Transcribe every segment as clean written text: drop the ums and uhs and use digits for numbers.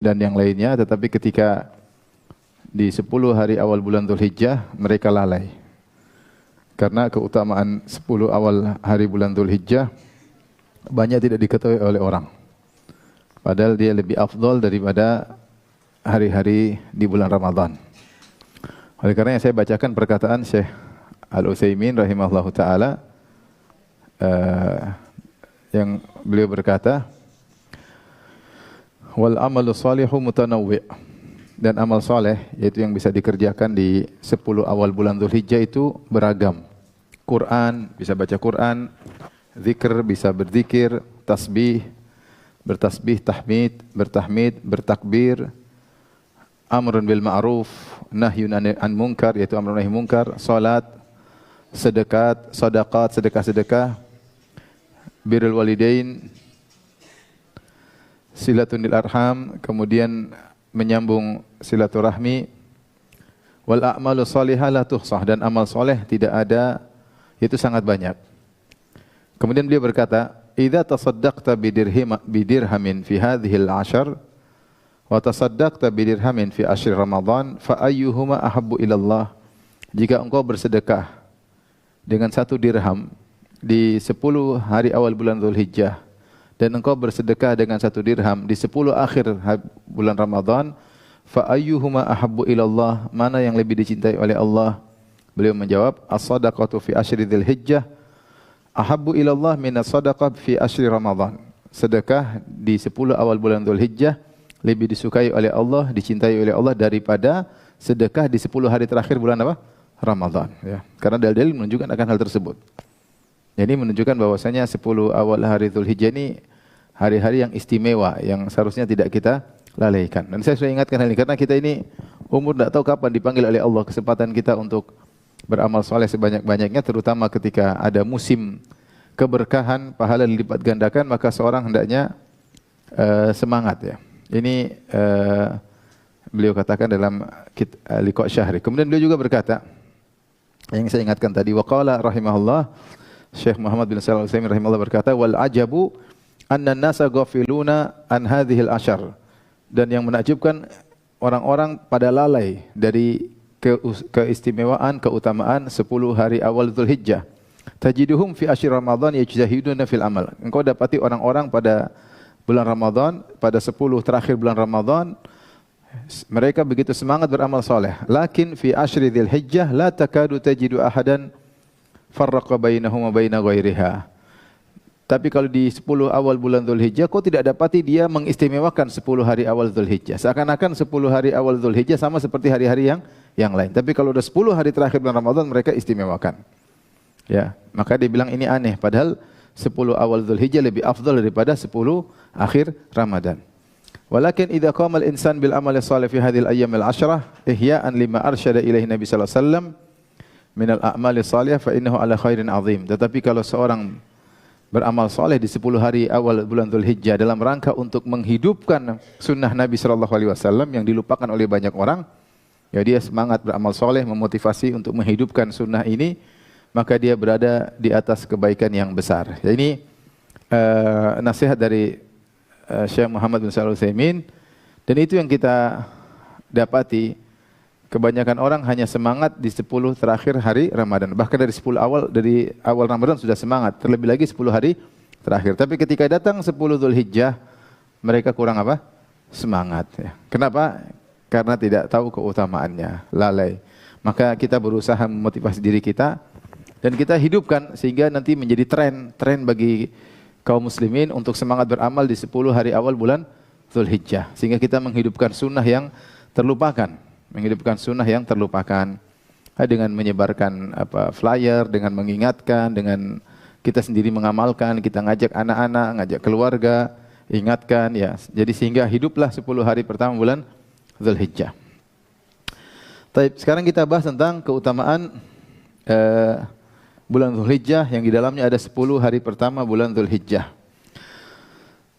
dan yang lainnya, tetapi ketika di 10 hari awal bulan Dzulhijjah mereka lalai. Karena keutamaan 10 awal hari bulan Dzulhijjah banyak tidak diketahui oleh orang. Padahal dia lebih afdal daripada hari-hari di bulan Ramadan. Oleh karena saya bacakan perkataan Syekh Al-Utsaimin rahimahullahu taala yang beliau berkata, wal amalu salihu mutanawwi'. Dan amal soleh, yaitu yang bisa dikerjakan di 10 awal bulan Dzulhijjah itu beragam. Quran, bisa baca Quran, zikr, bisa berzikir, tasbih, bertasbih, bertahmid, bertakbir, amrun bil ma'ruf, nahyun an munkar, yaitu amrun nahi munkar, salat, sedekah, birrul walidain, silatun lil arham, kemudian menyambung silaturahmi, wal a'malu shalihah la tuhsah, dan amal soleh tidak ada, itu sangat banyak. Kemudian beliau berkata, idza tasaddaqta bidirhamin fi hadhil ashar wa tasaddaqta bidirhamin fi ashri Ramadan fa ayyuhuma ahabbu ila Allah. Jika engkau bersedekah dengan 1 dirham di 10 hari awal bulan Dzulhijjah, dan engkau bersedekah dengan 1 dirham di 10 akhir bulan Ramadan, fa ayyuhuma ahabbu ilallah, mana yang lebih dicintai oleh Allah? Beliau menjawab, as-sadaqatu fi asyri Dzulhijjah ahabbu ilallah min as-sadaqah fi asyri Ramadan. Sedekah di 10 awal bulan Dzulhijjah lebih disukai oleh Allah, dicintai oleh Allah daripada sedekah di 10 hari terakhir bulan apa? Ramadan, ya. Karena dalil-dalil menunjukkan akan hal tersebut. Jadi menunjukkan bahwasanya 10 awal hari Dzulhijjah ini hari-hari yang istimewa, yang seharusnya tidak kita lalaikan. Dan saya sudah ingatkan hal ini karena kita ini umur tidak tahu kapan dipanggil oleh Allah, kesempatan kita untuk beramal soleh sebanyak-banyaknya, terutama ketika ada musim keberkahan, pahala dilipat gandakan, maka seorang hendaknya semangat, ya. Ini beliau katakan dalam liqa' syahri. Kemudian beliau juga berkata, yang saya ingatkan tadi, waqala rahimahullah, Syekh Muhammad bin Shalih Al-Utsaimin rahimahullah berkata, wal ajabu anna an-nasa ghafiluna an hadhil ashar. Dan yang menakjubkan, orang-orang pada lalai dari keistimewaan, keutamaan 10 hari awal Dzulhijjah. Tajiduhum fi asyir Ramadan yajtahiduna fil amal. Engkau dapati orang-orang pada bulan Ramadan, pada 10 terakhir bulan Ramadan, mereka begitu semangat beramal soleh. Lakin fi asyri Dzulhijjah la takadu tajidu ahadan farraqa bainahum wa baina ghairiha. Tapi kalau di 10 awal bulan Dzulhijjah, kau tidak dapati dia mengistimewakan 10 hari awal Dzulhijjah. Seakan-akan 10 hari awal Dzulhijjah sama seperti hari-hari yang lain. Tapi kalau udah 10 hari terakhir bulan Ramadan, mereka istimewakan. Ya, maka dia bilang ini aneh. Padahal 10 awal Dzulhijjah lebih afdal daripada 10 akhir Ramadan. Walakin idza qama al-insan bil amali shalih fi hadhil ayyam al-ashrah ihya'an lima arsyada ilaihi Nabi sallallahu alaihi wasallam min al-a'mali shalihah fa innahu ala khairin azim. Tetapi kalau seorang beramal soleh di 10 hari awal bulan Dzulhijjah dalam rangka untuk menghidupkan sunnah Nabi sallallahu alaihi wasallam yang dilupakan oleh banyak orang, ya dia semangat beramal soleh, memotivasi untuk menghidupkan sunnah ini, maka dia berada di atas kebaikan yang besar. Ya, ini nasihat dari Syekh Muhammad bin Shalih Al-Utsaimin, dan itu yang kita dapati. Kebanyakan orang hanya semangat di 10 terakhir hari Ramadan. Bahkan dari awal Ramadan sudah semangat, terlebih lagi 10 hari terakhir. Tapi ketika datang 10 Dzulhijjah, mereka kurang apa? Semangat, ya. Kenapa? Karena tidak tahu keutamaannya, lalai. Maka kita berusaha memotivasi diri kita dan kita hidupkan sehingga nanti menjadi tren bagi kaum muslimin untuk semangat beramal di 10 hari awal bulan Dzulhijjah, sehingga kita menghidupkan sunnah yang terlupakan. Dengan menyebarkan flyer, dengan mengingatkan, dengan kita sendiri mengamalkan, kita ngajak anak-anak, ngajak keluarga, ingatkan, ya. Jadi sehingga hiduplah 10 hari pertama bulan Dzulhijjah. Baik, sekarang kita bahas tentang keutamaan bulan Dzulhijjah yang di dalamnya ada 10 hari pertama bulan Dzulhijjah.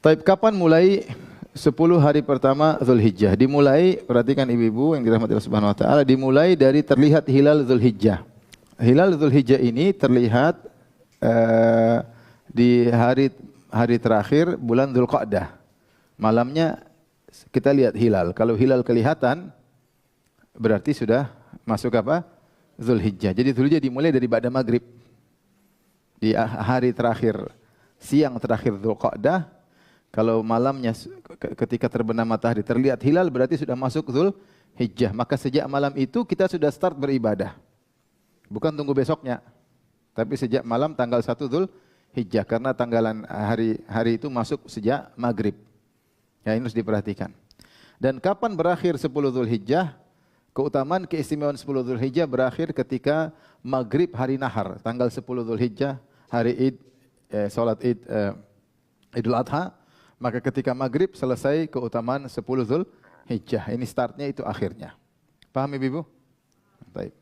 Baik, kapan mulai 10 hari pertama Dzulhijjah? Dimulai, perhatikan ibu-ibu yang dirahmati Allah Subhanahu wa taala, dimulai dari terlihat hilal Dzulhijjah. Hilal Dzulhijjah ini terlihat di hari terakhir bulan Dzulqa'dah. Malamnya kita lihat hilal. Kalau hilal kelihatan, berarti sudah masuk apa? Zulhijjah. Jadi Zulhijjah dimulai dari ba'da maghrib. Di hari terakhir, siang terakhir Dzulqa'dah, kalau malamnya ketika terbenam matahari terlihat hilal, berarti sudah masuk Zulhijjah. Maka sejak malam itu kita sudah start beribadah. Bukan tunggu besoknya. Tapi sejak malam tanggal 1 Dzulhijjah. Karena tanggalan hari itu masuk sejak maghrib. Ya, ini harus diperhatikan. Dan kapan berakhir 10 Dzulhijjah? Keutamaan keistimewaan 10 Dzulhijjah berakhir ketika maghrib hari nahar, tanggal 10 Dzulhijjah, hari Id, salat Id, Idul Adha. Maka ketika maghrib selesai keutamaan 10 Dzulhijjah. Ini startnya, itu akhirnya. Paham Ibu? Baik.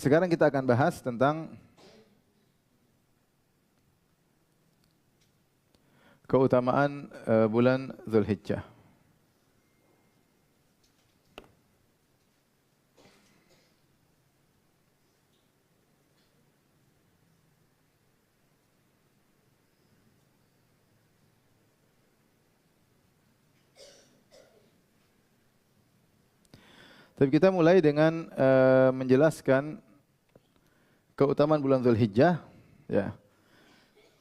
Sekarang kita akan bahas tentang keutamaan bulan Dzulhijjah. Tapi kita mulai dengan menjelaskan keutamaan bulan Dzulhijjah, ya.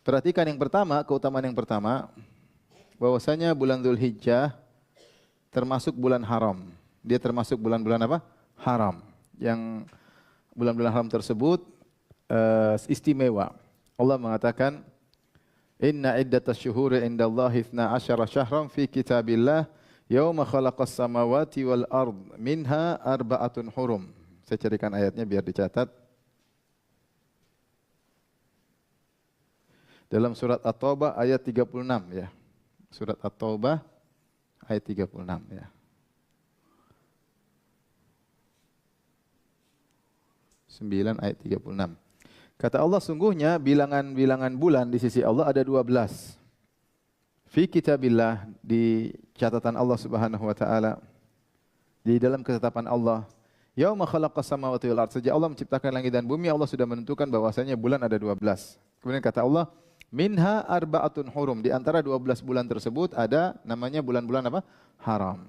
Perhatikan yang pertama, keutamaan yang pertama, bahwasanya bulan Dzulhijjah termasuk bulan haram. Dia termasuk bulan-bulan apa? Haram. Yang bulan-bulan haram tersebut istimewa. Allah mengatakan, "Inna iddatasy syuhuri 'indallahi 12 syahran fi kitabillah yauma khalaqas samawati wal ard minha arba'atun hurum." Saya carikan ayatnya biar dicatat. Dalam surat At-Taubah ayat 36 ya. Surat At-Taubah ayat 36 ya. 9 ayat 36. Kata Allah, sungguhnya bilangan-bilangan bulan di sisi Allah ada 12. Fi kitabillah, di catatan Allah Subhanahu wa taala. Di dalam ketetapan Allah. Yauma khalaqas samawati wal ard, sejak Allah menciptakan langit dan bumi, Allah sudah menentukan bahwasanya bulan ada 12. Kemudian kata Allah, minha arba'atun hurum, di antara 12 bulan tersebut ada namanya bulan-bulan apa? Haram.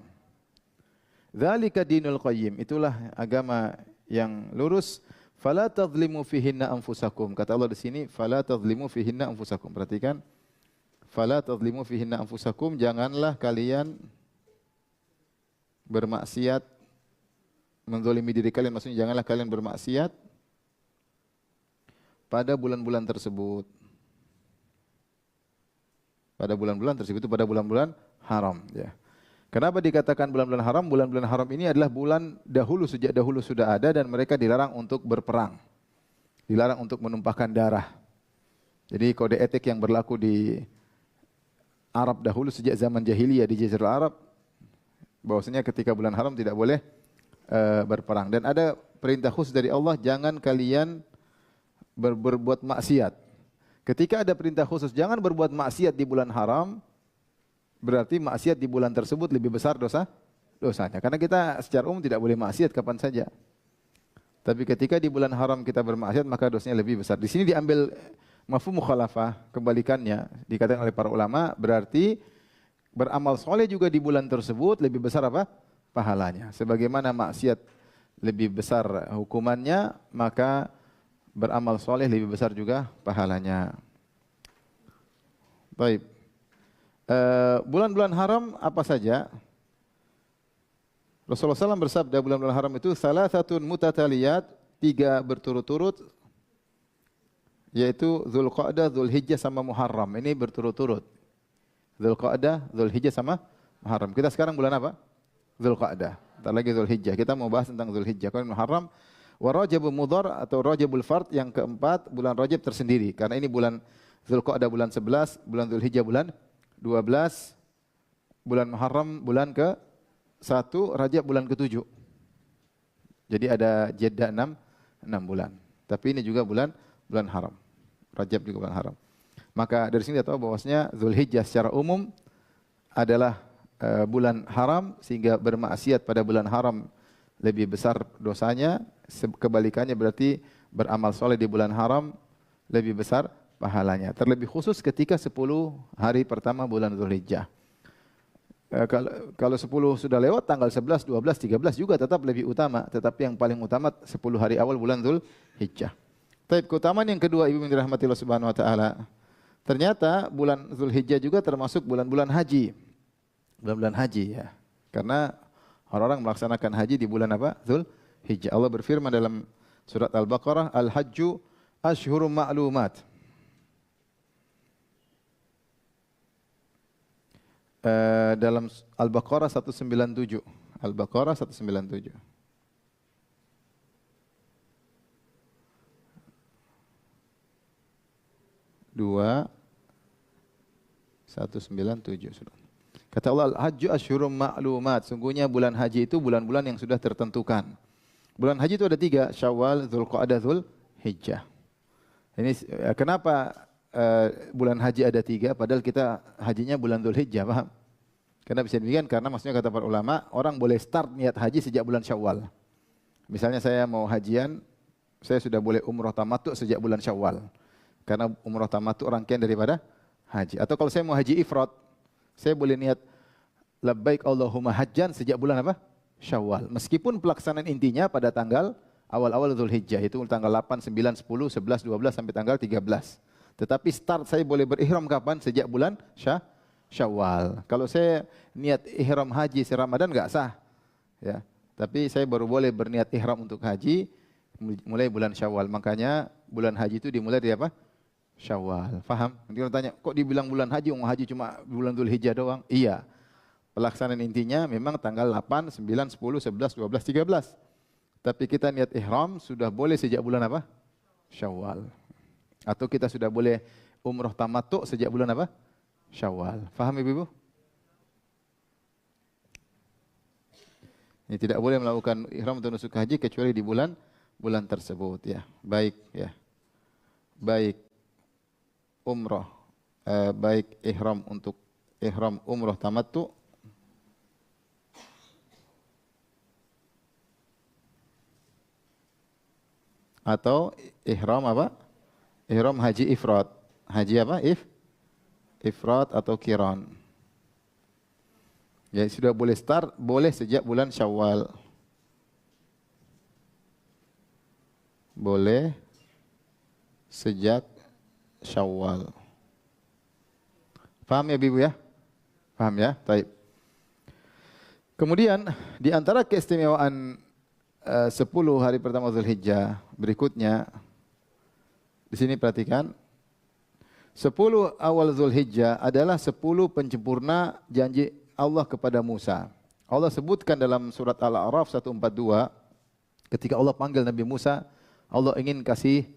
Dzalika dinul qayyim, itulah agama yang lurus. Fala tadhlimu fihinna anfusakum. Kata Allah di sini, fala tadhlimu fihinna anfusakum. Perhatikan. Fala tadhlimu fihinna anfusakum, janganlah kalian bermaksiat, menzalimi diri kalian, maksudnya janganlah kalian bermaksiat pada bulan-bulan tersebut. Pada bulan-bulan tersebut, pada bulan-bulan haram ya. Kenapa dikatakan bulan-bulan haram? Bulan-bulan haram ini adalah bulan dahulu, sejak dahulu sudah ada, dan mereka dilarang untuk berperang. Dilarang untuk menumpahkan darah. Jadi kode etik yang berlaku di Arab dahulu sejak zaman jahiliyah di Jazirah Arab, bahwasanya ketika bulan haram tidak boleh berperang. Dan ada perintah khusus dari Allah, jangan kalian berbuat maksiat. Ketika ada perintah khusus jangan berbuat maksiat di bulan haram, berarti maksiat di bulan tersebut lebih besar dosanya. Karena kita secara umum tidak boleh maksiat kapan saja. Tapi ketika di bulan haram kita bermaksiat, maka dosanya lebih besar. Di sini diambil mafhum mukhalafah, kebalikannya dikatakan oleh para ulama, berarti beramal soleh juga di bulan tersebut lebih besar apa? Pahalanya. Sebagaimana maksiat lebih besar hukumannya, maka beramal soleh lebih besar juga pahalanya. Baik. Bulan-bulan haram apa saja? Rasulullah SAW bersabda, bulan-bulan haram itu salasatun mutataliyat, 3 berturut-turut, yaitu Dzulqa'dah, Dzulhijjah sama Muharram. Ini berturut-turut. Dzulqa'dah, Dzulhijjah sama Muharram. Kita sekarang bulan apa? Dzulqa'dah. Entar lagi Dzulhijjah. Kita mau bahas tentang Dzulhijjah. Kalau Muharram, wa Rajabul Mudhar atau Rajabul Fard, yang keempat, bulan Rajab tersendiri. Karena ini bulan Dzulqa'dah bulan 11, bulan Dzulhijjah bulan 12, bulan Muharram bulan ke-1, Rajab bulan ke-7. Jadi ada jeda 6 bulan. Tapi ini juga bulan haram. Rajab juga bulan haram. Maka dari sini kita tahu bahwasanya Dzulhijjah secara umum adalah bulan haram, sehingga bermaksiat pada bulan haram lebih besar dosanya. Kebalikannya berarti beramal soleh di bulan haram lebih besar pahalanya. Terlebih khusus ketika 10 hari pertama bulan Dzulhijjah. Kalau 10 sudah lewat, tanggal 11, 12, 13 juga tetap lebih utama. Tetapi yang paling utama 10 hari awal bulan Dzulhijjah. Taib, keutamaan yang kedua, ibu yang dirahmati Allah Subhanahu wa taala. Ternyata bulan Dzulhijjah juga termasuk bulan-bulan haji. Bulan-bulan haji ya. Karena orang-orang melaksanakan haji di bulan apa? Dzulhijjah. Allah berfirman dalam surat Al-Baqarah, Al-Hajju Ashhurum Ma'lumat. Dalam Al-Baqarah 197. Al-Baqarah 197. Dua 197 sudah. Kata Allah, Al-Hajju Ashhurum Ma'lumat. Sungguhnya bulan haji itu bulan-bulan yang sudah tertentukan. Bulan haji itu ada 3, Syawal, Dzulqa'dah, Dzulhijjah. Ini kenapa bulan haji ada 3, padahal kita hajinya bulan Dzulhijjah, paham? Karena bisa demikian, karena maksudnya kata para ulama, orang boleh start niat haji sejak bulan Syawal. Misalnya saya mau hajian, saya sudah boleh umroh tamattu sejak bulan Syawal. Karena umroh tamattu rangkaian daripada haji. Atau kalau saya mau haji ifrad, saya boleh niat labbaik Allahumma hajjan sejak bulan apa? Syawal. Meskipun pelaksanaan intinya pada tanggal awal-awal Dzulhijjah, itu tanggal 8, 9, 10, 11, 12 sampai tanggal 13. Tetapi start saya boleh berihram kapan? Sejak bulan Syawal. Kalau saya niat ihram haji se-Ramadan enggak sah. Ya. Tapi saya baru boleh berniat ihram untuk haji mulai bulan Syawal. Makanya bulan haji itu dimulai dari apa? Syawal. Faham? Nanti orang tanya, kok dibilang bulan haji? Haji cuma bulan Dzulhijjah doang. Iya. Pelaksanaan intinya memang tanggal 8, 9, 10, 11, 12, 13. Tapi kita niat ihram sudah boleh sejak bulan apa? Syawal. Atau kita sudah boleh umroh tamattu sejak bulan apa? Syawal. Faham ibu-ibu? Ini tidak boleh melakukan ihram atau nusuk haji kecuali di bulan tersebut ya. Baik ya. Baik umroh, baik ihram untuk ihram umroh tamattu atau ihram apa? Ihram haji ifrad. Haji apa? Ifrad atau qiran. Ya, sudah boleh start, boleh sejak bulan Syawal. Boleh sejak Syawal. Paham ya Ibu ya? Paham ya? Baik. Kemudian di antara keistimewaan 10 hari pertama Dzulhijjah berikutnya, di sini perhatikan, 10 awal Dzulhijjah adalah 10 penyempurna janji Allah kepada Musa. Allah sebutkan dalam surat Al-A'raf 142, ketika Allah panggil Nabi Musa, Allah ingin kasih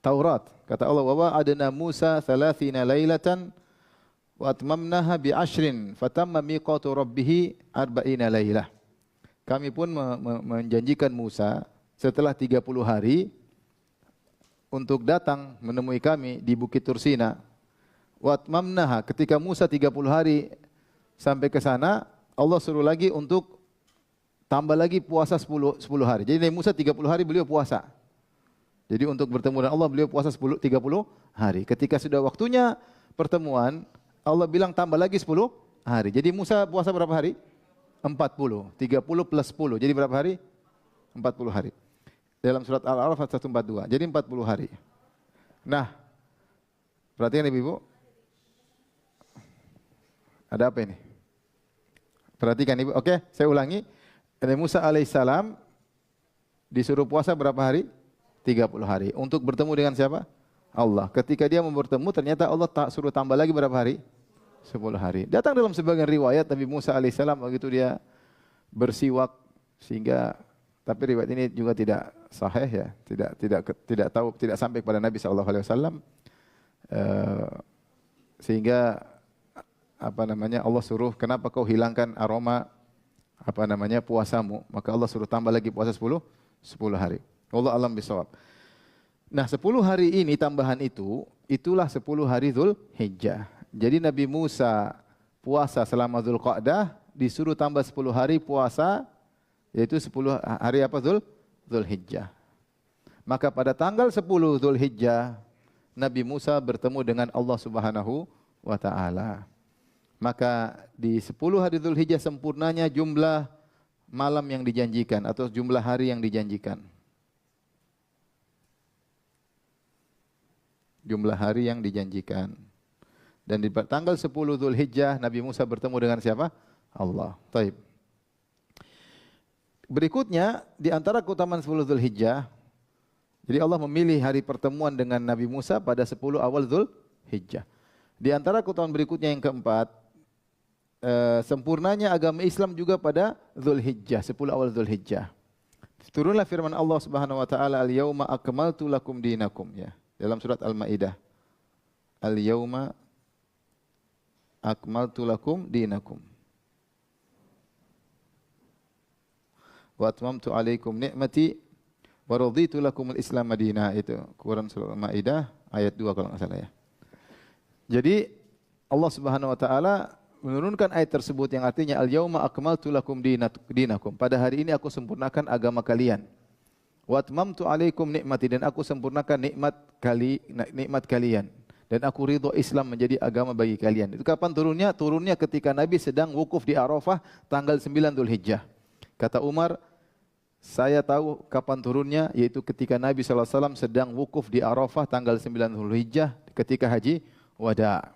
Taurat. Kata Allah, wa wa'adna Musa 30 lailatan wa atmamnaha bi 'ashrin fatamma miqatu rabbih 40 lailah. Kami pun menjanjikan Musa setelah 30 hari untuk datang menemui kami di Bukit Tursina. Wa atmamnaha, ketika Musa 30 hari sampai ke sana, Allah suruh lagi untuk tambah lagi puasa 10 hari. Jadi Nabi Musa 30 hari beliau puasa. Jadi untuk bertemu dengan Allah beliau puasa 30 hari. Ketika sudah waktunya pertemuan, Allah bilang tambah lagi 10 hari. Jadi Musa puasa berapa hari? 40. 30 plus 10. Jadi berapa hari? 40 hari. Dalam surat Al-A'raf 142. Jadi 40 hari. Nah, perhatikan Ibu. Ada apa ini? Perhatikan Ibu. Oke, saya ulangi. Nabi Musa alaihissalam disuruh puasa berapa hari? 30 hari. Untuk bertemu dengan siapa? Allah. Ketika dia mau bertemu, ternyata Allah tak suruh tambah lagi berapa hari? 10 hari. Datang dalam sebagian riwayat Nabi Musa alaihissalam begitu dia bersiwak sehingga, tapi riwayat ini juga tidak sahih ya, tidak sampai kepada Nabi sallallahu alaihi wasallam. Sehingga Allah suruh, kenapa kau hilangkan aroma puasamu? Maka Allah suruh tambah lagi puasa 10 hari. Allah alam bisawab. Nah, 10 hari ini tambahan itulah 10 hari Dzulhijjah. Jadi Nabi Musa puasa selama Dzulqa'dah, disuruh tambah 10 hari puasa, yaitu 10 hari apa? Dzulhijjah. Maka pada tanggal 10 Dzulhijjah, Nabi Musa bertemu dengan Allah Subhanahu wa taala. Maka di 10 hari Dzulhijjah sempurnanya jumlah malam yang dijanjikan atau jumlah hari yang dijanjikan. Jumlah hari yang dijanjikan. Dan di tanggal 10 Dzulhijjah Nabi Musa bertemu dengan siapa? Allah. Taib. Berikutnya di antara keutamaan 10 Dzulhijjah, jadi Allah memilih hari pertemuan dengan Nabi Musa pada 10 awal Dzulhijjah. Di antara keutamaan berikutnya yang keempat, sempurnanya agama Islam juga pada Dzulhijjah, 10 awal Dzulhijjah. Turunlah firman Allah Subhanahu wa taala, "Al-yauma akmaltu lakum dinakum," ya. Dalam surat Al-Maidah. "Al-yauma akmaltu lakum dinakum wa atmamtu alaikum ni'mati wa raditu lakumul Islam madina." Itu Quran surah Al-Maidah ayat 2 kalau enggak salah ya. Jadi Allah Subhanahu wa taala menurunkan ayat tersebut yang artinya al-yauma akmaltu lakum dinakum. Pada hari ini aku sempurnakan agama kalian. Wa atmamtu alaikum nikmati, dan aku sempurnakan nikmat kalian. Dan aku ridho Islam menjadi agama bagi kalian. Itu kapan turunnya? Turunnya ketika Nabi sedang wukuf di Arafah tanggal 9 Dzulhijjah. Kata Umar, saya tahu kapan turunnya, yaitu ketika Nabi SAW sedang wukuf di Arafah tanggal 9 Dzulhijjah ketika haji wada.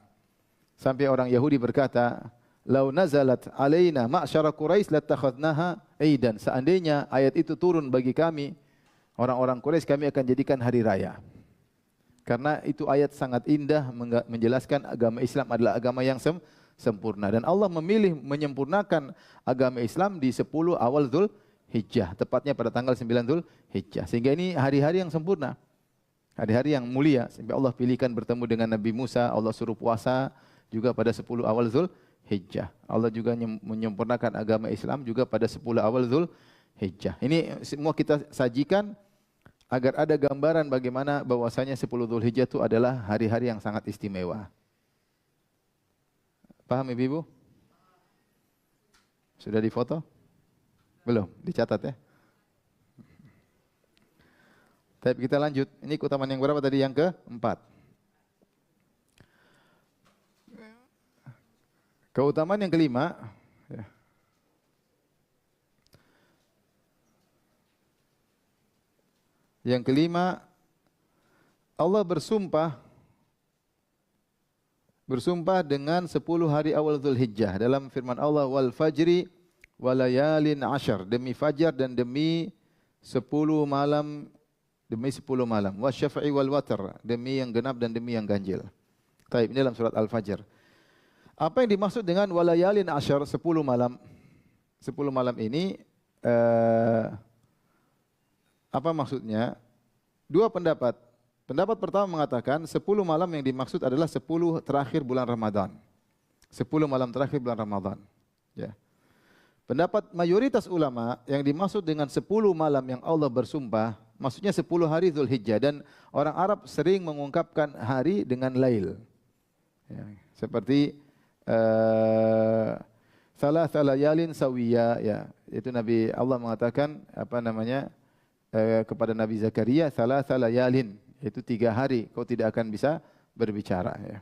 Sampai orang Yahudi berkata, "Lau nazalat alaina ma'syara Quraisy latakhadnaha aidan." Seandainya ayat itu turun bagi kami, orang-orang Quraisy, kami akan jadikan hari raya. Karena itu ayat sangat indah menjelaskan agama Islam adalah agama yang sempurna. Dan Allah memilih menyempurnakan agama Islam di 10 awal Dzulhijjah, tepatnya pada tanggal 9 Dzulhijjah. Sehingga ini hari-hari yang sempurna, hari-hari yang mulia. Sampai Allah pilihkan bertemu dengan Nabi Musa, Allah suruh puasa juga pada 10 awal Dzulhijjah. Allah juga menyempurnakan agama Islam juga pada 10 awal Dzulhijjah. Ini semua kita sajikan agar ada gambaran bagaimana bahwasanya 10 Dzulhijjah itu adalah hari-hari yang sangat istimewa. Paham Ibu? Sudah difoto? Belum? Dicatat ya? Tapi kita lanjut. Ini keutamaan yang berapa tadi? Yang keempat. Keutamaan yang kelima. Ya. Yang kelima, Allah bersumpah dengan 10 hari awal Dzulhijjah dalam firman Allah, "Wal fajri walayalin ashar," demi fajar dan demi 10 malam, wasyafa'i wal watr, demi yang genap dan demi yang ganjil. Taib, ini dalam surat Al-Fajr. Apa yang dimaksud dengan walayalin ashar, 10 malam? 10 malam ini apa maksudnya? Dua pendapat. Pendapat pertama mengatakan 10 malam yang dimaksud adalah 10 terakhir bulan Ramadan. 10 malam terakhir bulan Ramadan. Ya. Pendapat mayoritas ulama yang dimaksud dengan 10 malam yang Allah bersumpah, maksudnya 10 hari Dzulhijjah, dan orang Arab sering mengungkapkan hari dengan lail. Ya. Seperti Thalatha layalin sawiya, ya. Itu Nabi Allah mengatakan kepada Nabi Zakaria, Thalatha layalin, itu 3 hari kau tidak akan bisa berbicara, ya.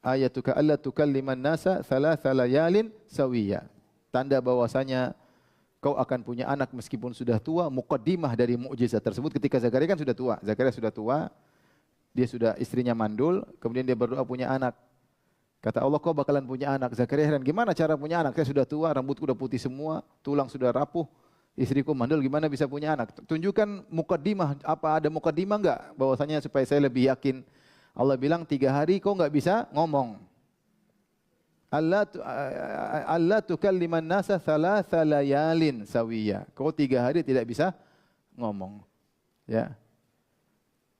Ayatuka alla tukalliman nasa thalatha layalin sawiya. Tanda bahwasanya kau akan punya anak meskipun sudah tua, muqaddimah dari mukjizat tersebut. Ketika Zakaria kan sudah tua, Zakaria sudah tua, dia sudah istrinya mandul, kemudian dia berdoa punya anak. Kata Allah, kau bakalan punya anak. Zakaria heran, gimana cara punya anak? Saya sudah tua, rambutku sudah putih semua, tulang sudah rapuh, istriku mandul, gimana bisa punya anak? Tunjukkan muqaddimah, apa ada muqaddimah enggak? Bahwasanya supaya saya lebih yakin. Allah bilang 3 hari kau enggak bisa ngomong. Allah tukalliman nasa thalatha layalin sawiya. Kau 3 hari tidak bisa ngomong. Ya.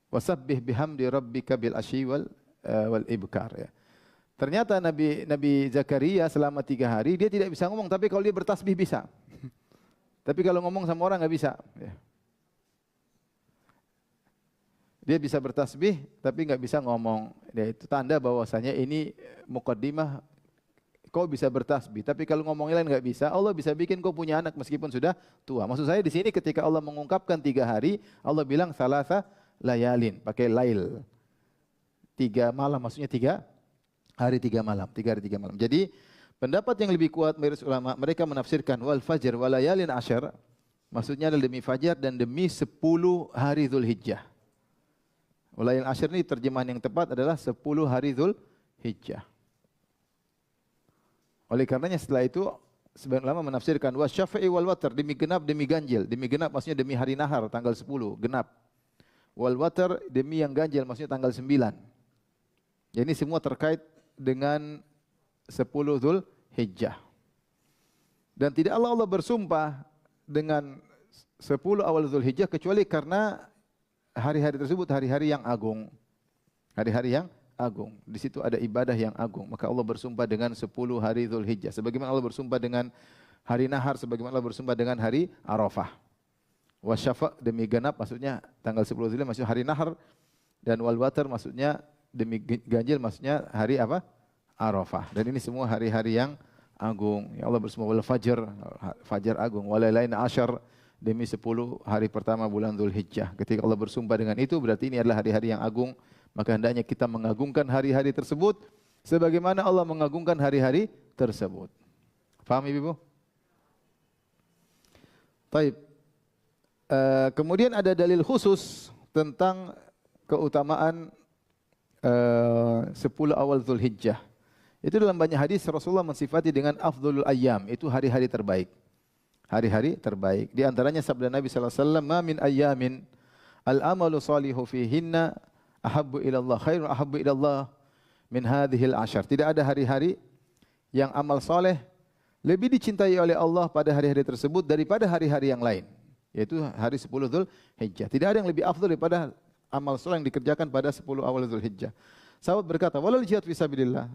Wasabbih bihamdi rabbika bil asyi wal ibkar, ya. Ternyata Nabi Zakaria selama 3 hari dia tidak bisa ngomong, tapi kalau dia bertasbih bisa. Tapi kalau ngomong sama orang nggak bisa. Ya. Dia bisa bertasbih, tapi nggak bisa ngomong. Ya, itu tanda bahwasanya ini muqaddimah. Kau bisa bertasbih, tapi kalau ngomongnya lain nggak bisa. Allah bisa bikin kau punya anak meskipun sudah tua. Maksud saya di sini ketika Allah mengungkapkan 3 hari, Allah bilang thalatha layalin, pakai lail. 3 malam, maksudnya 3 hari 3 malam, 3 hari 3 malam. Jadi pendapat yang lebih kuat mayoritas ulama, mereka menafsirkan wal fajr wal layalin asyar, maksudnya adalah demi fajar dan demi 10 hari Zulhijjah. Wal layalin asyar ini terjemahan yang tepat adalah 10 hari Zulhijjah. Oleh karenanya setelah itu sebagian ulama menafsirkan wasyafa'i wal watar, demi genap demi ganjil. Demi genap maksudnya demi hari nahar tanggal 10 genap. Wal watar demi yang ganjil maksudnya tanggal 9. Jadi ini semua terkait dengan 10 Zulhijjah. Dan tidak Allah bersumpah dengan 10 awal Zulhijjah kecuali karena hari-hari tersebut hari-hari yang agung. Hari-hari yang agung. Di situ ada ibadah yang agung. Maka Allah bersumpah dengan 10 hari Zulhijjah. Sebagaimana Allah bersumpah dengan hari nahar, sebagaimana Allah bersumpah dengan hari Arafah. Wasyafa' demi genap maksudnya tanggal 10 Zulhijjah maksudnya hari nahar, dan wal watar maksudnya demi ganjil maksudnya hari apa? Arafah. Dan ini semua hari-hari yang agung. Ya Allah bersumpah wal fajr, fajar agung, wal lailin asyar demi 10 hari pertama bulan Zulhijjah. Ketika Allah bersumpah dengan itu berarti ini adalah hari-hari yang agung, maka hendaknya kita mengagungkan hari-hari tersebut sebagaimana Allah mengagungkan hari-hari tersebut. Paham Ibu? Baik. Kemudian ada dalil khusus tentang keutamaan 10 awal Zulhijjah. Itu dalam banyak hadis Rasulullah mensifati dengan afdhalul ayyam, itu hari-hari terbaik. Hari-hari terbaik. Di antaranya sabda Nabi sallallahu alaihi wasallam, "Ma min ayyamin al-amalu salihu fihinna ahabbu ila Allah, khairun ahabbu ila Allah min hadhil ashar." Tidak ada hari-hari yang amal soleh lebih dicintai oleh Allah pada hari-hari tersebut daripada hari-hari yang lain, yaitu hari 10 Zulhijjah. Tidak ada yang lebih afdal daripada amal soleh yang dikerjakan pada 10 awal Zulhijjah. Sahabat berkata, "Walal jihad fisabilillah."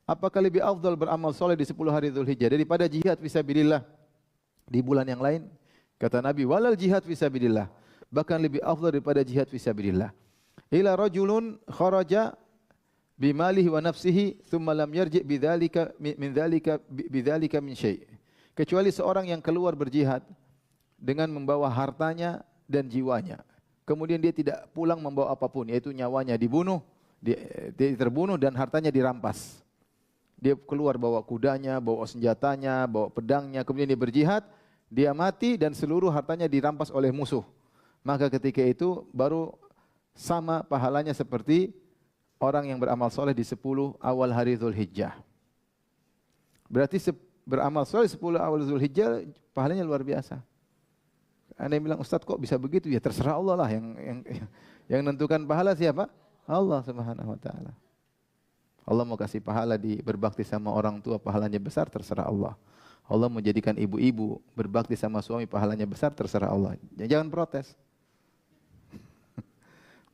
Apakah lebih afdal beramal soleh di 10 hari Zulhijjah daripada jihad fisabilillah di bulan yang lain? Kata Nabi, "Walal jihad fisabilillah." Bahkan lebih afdal daripada jihad fisabilillah. Ila rajulun kharaja bimalihi wa nafsihi thumma lam yarji' bidzalika min syai'. Kecuali seorang yang keluar berjihad dengan membawa hartanya dan jiwanya. Kemudian dia tidak pulang membawa apapun, yaitu nyawanya dibunuh, dia terbunuh dan hartanya dirampas. Dia keluar bawa kudanya, bawa senjatanya, bawa pedangnya, kemudian dia berjihad, dia mati dan seluruh hartanya dirampas oleh musuh. Maka ketika itu baru sama pahalanya seperti orang yang beramal soleh di 10 awal hari Zulhijjah. Berarti beramal soleh 10 awal Zulhijjah pahalanya luar biasa. Anda yang bilang, "Ustaz kok bisa begitu?" Ya terserah Allah lah yang menentukan pahala siapa? Allah Subhanahu wa taala. Allah mau kasih pahala di berbakti sama orang tua pahalanya besar, terserah Allah. Allah mau jadikan ibu-ibu berbakti sama suami pahalanya besar, terserah Allah. Jangan protes.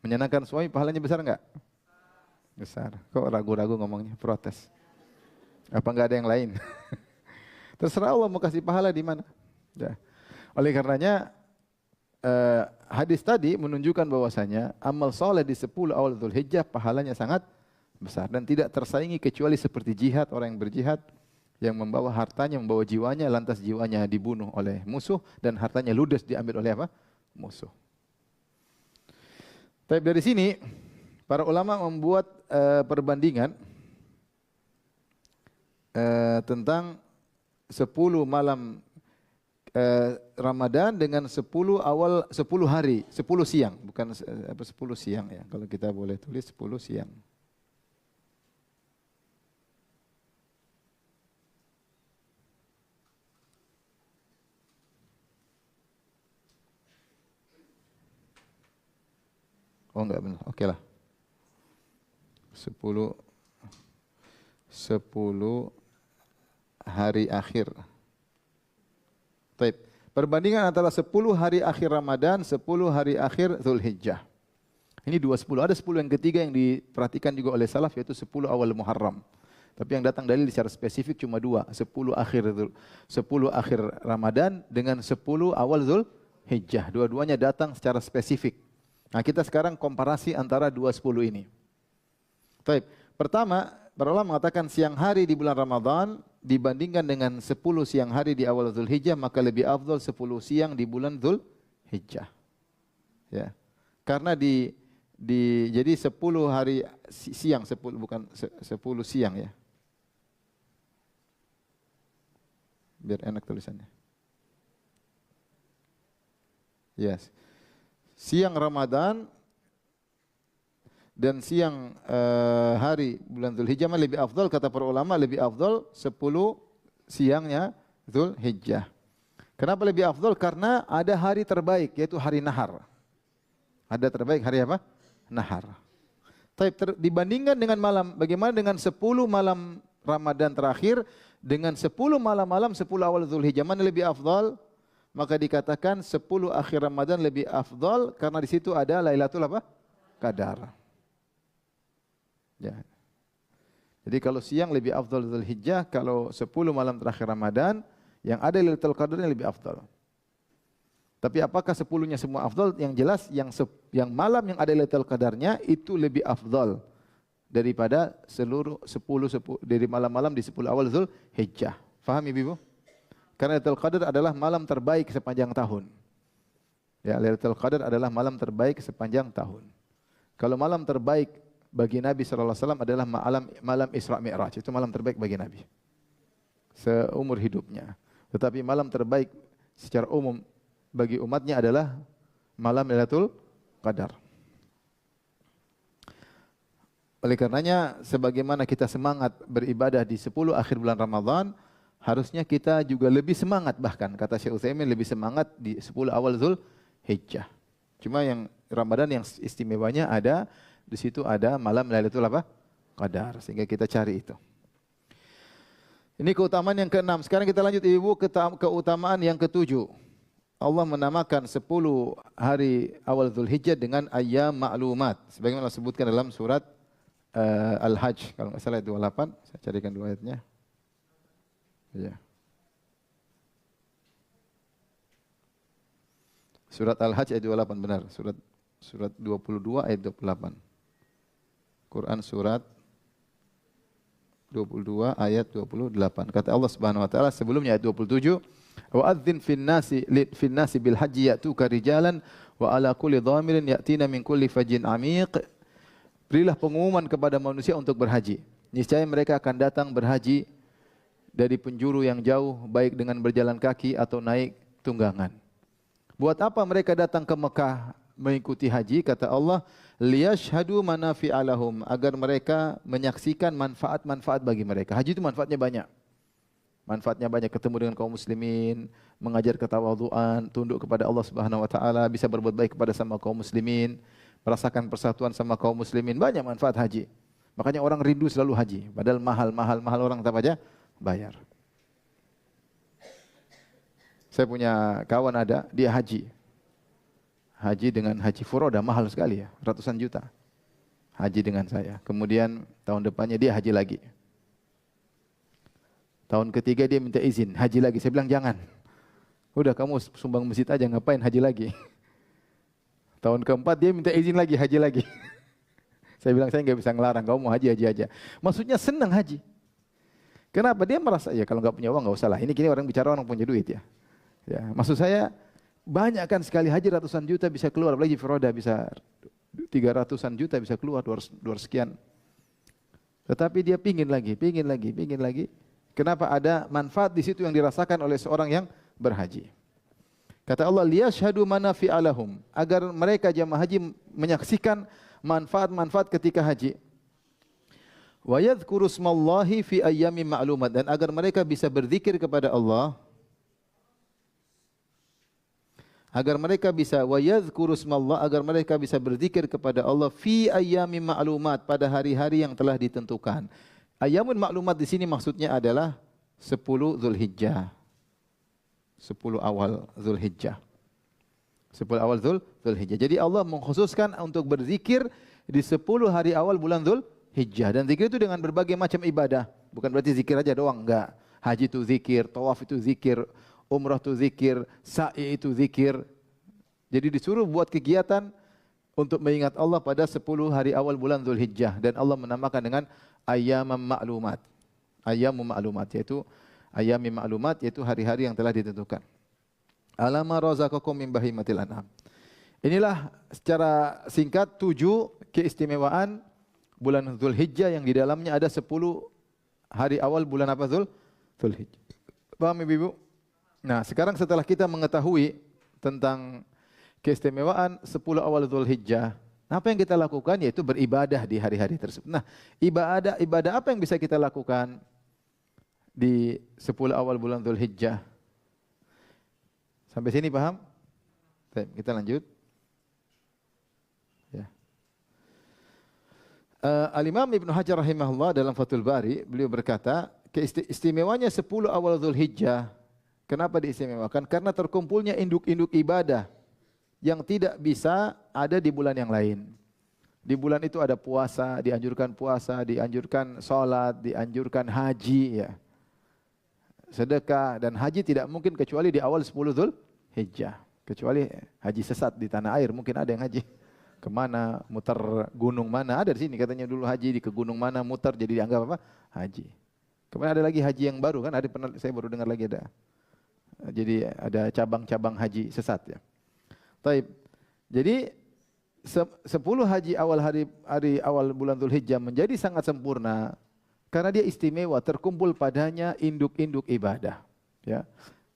Menyenangkan suami pahalanya besar enggak? Besar. Kok ragu-ragu ngomongnya? Protes. Apa enggak ada yang lain? Terserah Allah mau kasih pahala di mana. Ya. Oleh karenanya hadis tadi menunjukkan bahwasanya amal soleh di 10 awal Zulhijjah pahalanya sangat besar dan tidak tersaingi kecuali seperti jihad, orang yang berjihad yang membawa hartanya, membawa jiwanya, lantas jiwanya dibunuh oleh musuh dan hartanya ludes diambil oleh apa? Musuh. Tapi dari sini para ulama membuat perbandingan tentang 10 malam Ramadan dengan 10 hari, 10 siang, bukan 10 siang ya. Kalau kita boleh tulis 10 siang. Oh enggak benar. Oke lah. 10 hari akhir. Baik. Perbandingan antara 10 hari akhir Ramadan, 10 hari akhir Zulhijjah. Ini 10. Ada 10 yang ketiga yang diperhatikan juga oleh salaf, yaitu 10 awal Muharram. Tapi yang datang dalil secara spesifik cuma 2. 10 akhir Ramadan dengan 10 awal Zulhijjah. Dua-duanya datang secara spesifik. Nah kita sekarang komparasi antara 10 ini. Baik. Pertama, para ulama mengatakan siang hari di bulan Ramadan dibandingkan dengan 10 siang hari di awal Zulhijjah, maka lebih afdal 10 siang di bulan Zulhijjah. Ya. Karena di jadi 10 hari siang, 10 bukan 10 siang ya. Biar enak tulisannya. Yes. Siang Ramadan dan siang hari bulan Dzulhijjah lebih afdal, kata para ulama, lebih afdal 10 siangnya Dzulhijjah. Kenapa lebih afdal? Karena ada hari terbaik yaitu hari nahar. Ada terbaik hari apa? Nahar. Dibandingkan dengan malam, bagaimana dengan 10 malam Ramadan terakhir dengan 10 malam-malam 10 awal Dzulhijjah, mana lebih afdal? Maka dikatakan 10 akhir Ramadan lebih afdal karena di situ ada Lailatul apa? Qadar. Ya. Jadi kalau siang lebih afdal Dzulhijjah, kalau 10 malam terakhir Ramadan yang ada Lailatul Qadarnya lebih afdal. Tapi apakah 10-nya semua afdal? Yang jelas yang malam yang ada Lailatul Qadarnya itu lebih afdal daripada seluruh 10 dari malam-malam di 10 awal Dzulhijjah. Faham Ibu? Karena Lailatul Qadar adalah malam terbaik sepanjang tahun. Ya, Lailatul Qadar adalah malam terbaik sepanjang tahun. Kalau malam terbaik bagi Nabi sallallahu alaihi wasallam adalah malam Isra Mi'raj, itu malam terbaik bagi Nabi seumur hidupnya. Tetapi malam terbaik secara umum bagi umatnya adalah malam Lailatul Qadar. Oleh karenanya, sebagaimana kita semangat beribadah di 10 akhir bulan Ramadan, harusnya kita juga lebih semangat, bahkan kata Syekh Utsaimin lebih semangat di 10 awal Dzulhijjah. Cuma yang Ramadan yang istimewanya ada di situ, ada malam Lailatul Qadar, sehingga kita cari itu. Ini keutamaan yang ke-6. Sekarang kita lanjut Ibu ke keutamaan yang ke-7. Allah menamakan 10 hari awal Dzulhijjah dengan ayyam ma'lumat, sebagaimana disebutkan dalam surat Al-Hajj, kalau enggak salah ayat 28. Saya carikan dulu ayatnya. Ya. Surat Al-Hajj ayat 28 benar. Surat 22 ayat 28. Quran surat 22 ayat 28. Kata Allah Subhanahu wa taala sebelumnya ayat 27, "Wa adzin fin nasi bil hajji ya'tuka rijalan wa ala kulli dhamirin ya'tina min kulli fajjin 'amiq." Berilah pengumuman kepada manusia untuk berhaji. Niscaya mereka akan datang berhaji dari penjuru yang jauh, baik dengan berjalan kaki atau naik tunggangan. Buat apa mereka datang ke Mekah mengikuti haji? Kata Allah, liyashhadu manafi'a lahum, agar mereka menyaksikan manfaat-manfaat bagi mereka. Haji itu manfaatnya banyak. Manfaatnya banyak, ketemu dengan kaum muslimin, mengajar ketawadhuan, tunduk kepada Allah Subhanahu wa taala, bisa berbuat baik kepada sama kaum muslimin, merasakan persatuan sama kaum muslimin. Banyak manfaat haji. Makanya orang rindu selalu haji, padahal mahal orang tetap aja bayar. Saya punya kawan ada, dia haji. Haji dengan haji furoda mahal sekali ya, ratusan juta. Haji dengan saya. Kemudian tahun depannya dia haji lagi. Tahun ketiga dia minta izin, haji lagi. Saya bilang jangan. Udah kamu sumbang masjid aja, ngapain haji lagi? Tahun keempat dia minta izin lagi, haji lagi. Saya bilang saya nggak bisa ngelarang, kamu mau haji aja. Maksudnya senang haji. Kenapa? Dia merasa ya kalau nggak punya uang nggak usah lah. Ini kini orang bicara orang punya duit ya. Ya, maksud saya banyak kan sekali haji ratusan juta bisa keluar, apalagi furoda bisa 300-an juta bisa keluar, 200 sekian. Tetapi dia pingin lagi. Kenapa? Ada manfaat di situ yang dirasakan oleh seorang yang berhaji. Kata Allah, liyashhadu manafi'a lahum, agar mereka jamaah haji menyaksikan manfaat-manfaat ketika haji. Wa yadhkuru smallahi fi ayyamin ma'lumat, dan agar mereka bisa berzikir kepada Allah. Agar mereka bisa agar mereka bisa berzikir kepada Allah fi ayyamin ma'lumat, pada hari-hari yang telah ditentukan. Ayyamun ma'lumat di sini maksudnya adalah 10 Dzulhijjah. 10 awal Dzulhijjah. 10 awal Dzulhijjah. Jadi Allah mengkhususkan untuk berzikir di 10 hari awal bulan Dzulhijjah. Dan zikir itu dengan berbagai macam ibadah. Bukan berarti zikir aja doang, enggak. Haji itu zikir, tawaf itu zikir, umrah itu zikir, sa'i itu zikir. Jadi disuruh buat kegiatan untuk mengingat Allah pada 10 hari awal bulan Dzulhijjah, dan Allah menamakan dengan ayyamam ma'lumat. Ayyamum ma'lumat yaitu ayyamim ma'lumat, yaitu hari-hari yang telah ditentukan. Alama razaqakum min bahimatil an'am. Inilah secara singkat 7 keistimewaan bulan Zulhijjah yang di dalamnya ada 10 hari awal bulan apa Zulhijjah. Paham Ibu? Nah, sekarang setelah kita mengetahui tentang keistimewaan 10 awal Zulhijjah, apa yang kita lakukan yaitu beribadah di hari-hari tersebut. Nah, ibadah apa yang bisa kita lakukan di 10 awal bulan Zulhijjah? Sampai sini paham? Baik, kita lanjut. Ya. Al-Imam Ibnu Hajar rahimahullah dalam Fathul Bari, beliau berkata, keistimewanya 10 awal Zulhijjah. Kenapa diistimewakan? Karena terkumpulnya induk-induk ibadah yang tidak bisa ada di bulan yang lain. Di bulan itu ada puasa, dianjurkan salat, dianjurkan haji, ya. Sedekah dan haji tidak mungkin kecuali di awal 10 Zulhijjah. Kecuali haji sesat di tanah air, mungkin ada yang haji kemana, muter gunung mana, ada di sini katanya dulu haji ke gunung mana, muter jadi dianggap apa? Haji. Kemudian ada lagi haji yang baru kan, ada pernah saya baru dengar lagi ada. Jadi ada cabang-cabang haji sesat ya. Taib. Jadi 10 haji hari awal bulan Zulhijjah menjadi sangat sempurna karena dia istimewa, terkumpul padanya induk-induk ibadah, ya.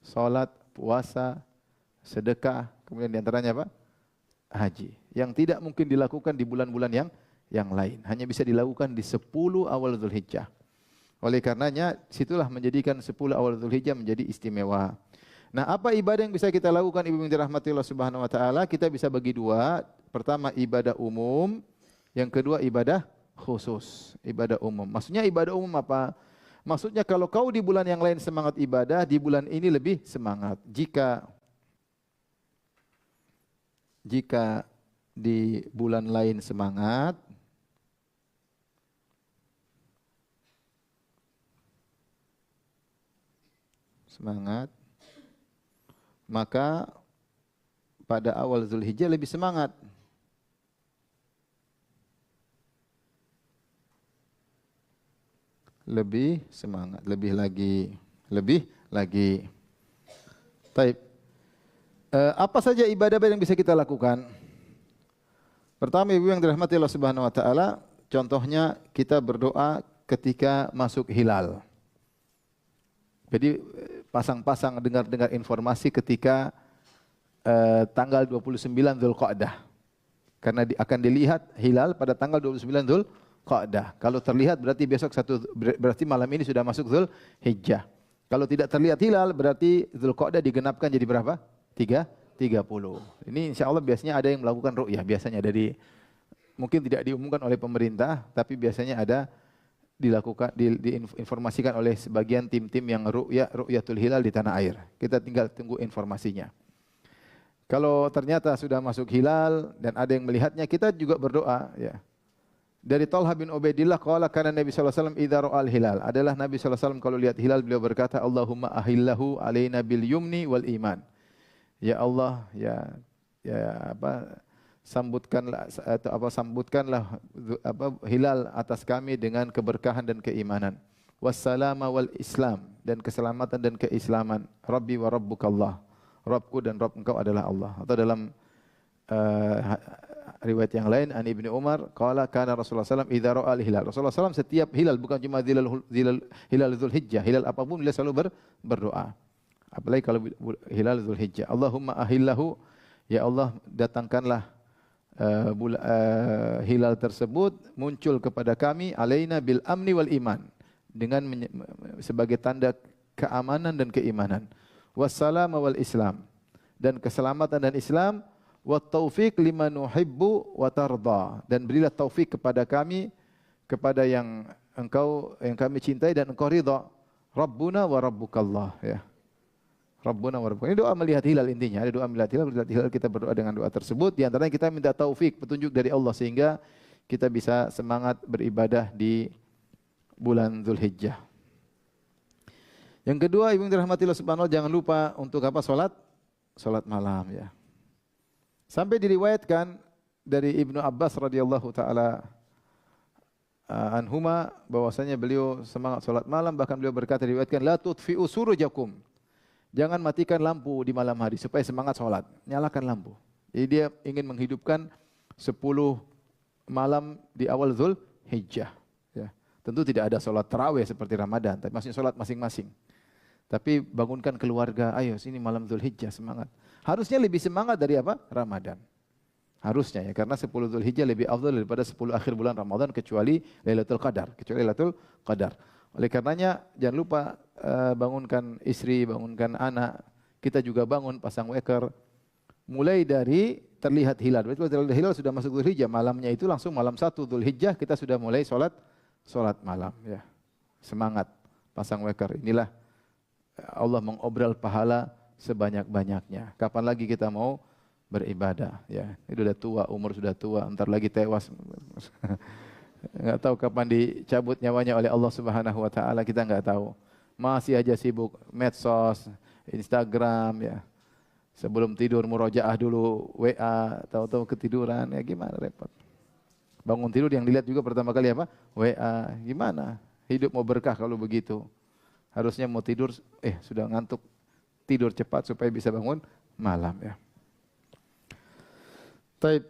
Salat, puasa, sedekah, kemudian diantaranya apa? Haji. Yang tidak mungkin dilakukan di bulan-bulan yang lain. Hanya bisa dilakukan di 10 awal Zulhijjah. Oleh karenanya, situlah menjadikan 10 awal Zulhijjah menjadi istimewa. Nah, apa ibadah yang bisa kita lakukan Ibu yang dirahmati Allah Subhanahu wa taala? Kita bisa bagi dua. Pertama ibadah umum, yang kedua ibadah khusus, ibadah umum. Maksudnya ibadah umum apa? Maksudnya kalau kau di bulan yang lain semangat ibadah, di bulan ini lebih semangat. Jika di bulan lain semangat, maka pada awal Zulhijjah lebih semangat. Lebih semangat, lebih lagi. Baik. Apa saja ibadah yang bisa kita lakukan? Pertama, Ibu yang dirahmati Allah Subhanahu wa taala, contohnya kita berdoa ketika masuk hilal. Jadi pasang-pasang dengar informasi ketika tanggal 29 Dzulqa'dah. Karena akan dilihat hilal pada tanggal 29 Dzulqa'dah. Kalau terlihat berarti malam ini sudah masuk Zulhijjah. Kalau tidak terlihat hilal berarti Dzulqa'dah digenapkan jadi berapa? 30. Ini insya Allah biasanya ada yang melakukan ru'yah, biasanya mungkin tidak diumumkan oleh pemerintah, tapi biasanya ada diinformasikan oleh sebagian tim-tim yang ru'yatul hilal di tanah air. Kita tinggal tunggu informasinya. Kalau ternyata sudah masuk hilal dan ada yang melihatnya, kita juga berdoa, ya. Dari Talha bin Ubaidillah qala kana Nabi sallallahu alaihi wasallam idza ra'al hilal. Adalah Nabi sallallahu alaihi wasallam kalau lihat hilal beliau berkata, Allahumma ahillahu alaina bil yumni wal iman. Ya Allah, sambutkanlah hilal atas kami dengan keberkahan dan keimanan. Wassalama wal Islam, dan keselamatan dan keislaman. Rabbi wa rabbukallah. Rabbku dan Rabb engkau adalah Allah. Atau dalam riwayat yang lain an Ibnu Umar qala kana Rasulullah sallallahu alaihi wasallam idza ra'a al-hilal. Rasulullah sallallahu setiap hilal, bukan cuma hilal Zulhijjah, hilal apapun beliau selalu berdoa. Apalagi kalau hilal Zulhijjah. Allahumma ahillahu, ya Allah datangkanlah hilal tersebut muncul kepada kami alaina bil amni wal iman, dengan sebagai tanda keamanan dan keimanan. Wassalam wal Islam, dan keselamatan dan Islam. Wat taufiq liman nuhibbu wa tarda, dan berilah taufik kepada kami kepada yang kami cintai dan engkau ridha. Rabbuna wa rabbukallah, ya. Rabbuna wa rabbukallah. Ini doa melihat hilal intinya. Ada doa melihat hilal, kita berdoa dengan doa tersebut. Di antaranya kita minta taufik, petunjuk dari Allah sehingga kita bisa semangat beribadah di bulan Zulhijjah. Yang kedua, Ibu yang dirahmati Allah Subhanahu wa taala, jangan lupa untuk apa? Salat malam, ya. Sampai diriwayatkan dari Ibnu Abbas radhiyallahu taala anhuma bahwasanya beliau semangat salat malam, bahkan beliau berkata, diriwayatkan la tutfi'u surujakum. Jangan matikan lampu di malam hari supaya semangat salat. Nyalakan lampu. Jadi dia ingin menghidupkan 10 malam di awal Zulhijjah. Ya. Tentu tidak ada sholat tarawih seperti Ramadan, tapi masih sholat masing-masing. Tapi bangunkan keluarga, ayo sini malam Zulhijjah, semangat. Harusnya lebih semangat dari apa? Ramadan. Harusnya ya, karena 10 Zulhijjah lebih afdal daripada 10 akhir bulan Ramadan kecuali Lailatul Qadar. Oleh karenanya jangan lupa bangunkan istri, bangunkan anak. Kita juga bangun, pasang weker. Mulai dari terlihat hilal. Berarti kalau terlihat hilal sudah masuk Zulhijjah, malamnya itu langsung malam 1 Zulhijjah kita sudah mulai salat malam ya. Semangat, pasang weker. Inilah Allah mengobral pahala sebanyak-banyaknya. Kapan lagi kita mau beribadah ya. Itu sudah tua, umur sudah tua, entar lagi tewas. Enggak tahu kapan dicabut nyawanya oleh Allah Subhanahu wa taala, kita enggak tahu. Masih aja sibuk medsos, Instagram ya. Sebelum tidur murojaah dulu WA, tahu-tahu ketiduran, ya gimana, repot. Bangun tidur yang dilihat juga pertama kali apa? WA. Gimana? Hidup mau berkah kalau begitu. Harusnya mau tidur sudah ngantuk. Tidur cepat supaya bisa bangun malam ya. Taib,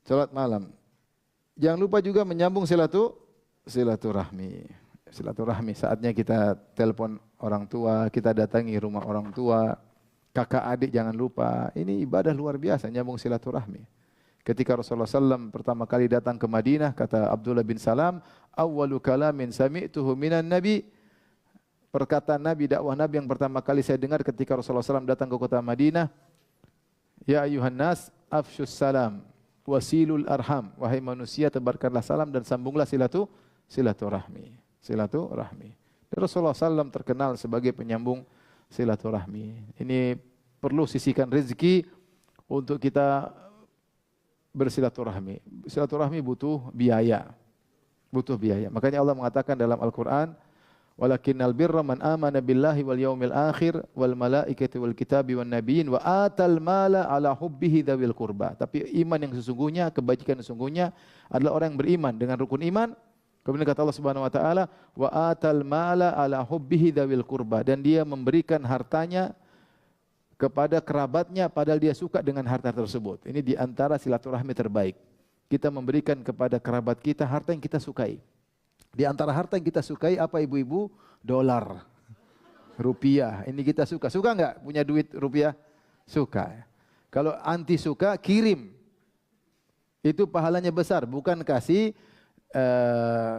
salat malam. Jangan lupa juga menyambung silaturahmi. Silaturahmi saatnya kita telepon orang tua, kita datangi rumah orang tua. Kakak adik jangan lupa, ini ibadah luar biasa, nyambung silaturahmi. Ketika Rasulullah SAW pertama kali datang ke Madinah, kata Abdullah bin Salam, awwalu kalamin sami'tuhu minan nabi. Perkataan Nabi, dakwah Nabi yang pertama kali saya dengar ketika Rasulullah SAW datang ke kota Madinah, ya ayuhan nas, afshus salam, wasilul arham. Wahai manusia, tebarkanlah salam dan sambunglah silaturahmi. Silaturahmi. Dan Rasulullah SAW terkenal sebagai penyambung silaturahmi. Ini perlu sisihkan rezeki untuk kita bersilaturahmi. Silaturahmi butuh biaya. Butuh biaya. Makanya Allah mengatakan dalam Al-Quran, walakinnal birra man amana billahi wal yaumil akhir wal malaikati wal kitabi wan nabiyyin wa atal mala ala hubbihi dzawil qurba. Tapi iman yang sesungguhnya, kebajikan yang sesungguhnya adalah orang yang beriman dengan rukun iman. Kemudian kata Allah Subhanahu wa taala, wa atal mala ala hubbihi dzawil qurba, dan dia memberikan hartanya kepada kerabatnya padahal dia suka dengan harta tersebut. Ini di antara silaturahmi terbaik. Kita memberikan kepada kerabat kita harta yang kita sukai. Di antara harta yang kita sukai apa ibu-ibu? Dolar, rupiah. Ini kita suka. Suka enggak punya duit rupiah? Suka. Kalau anti suka, kirim. Itu pahalanya besar. Bukan kasih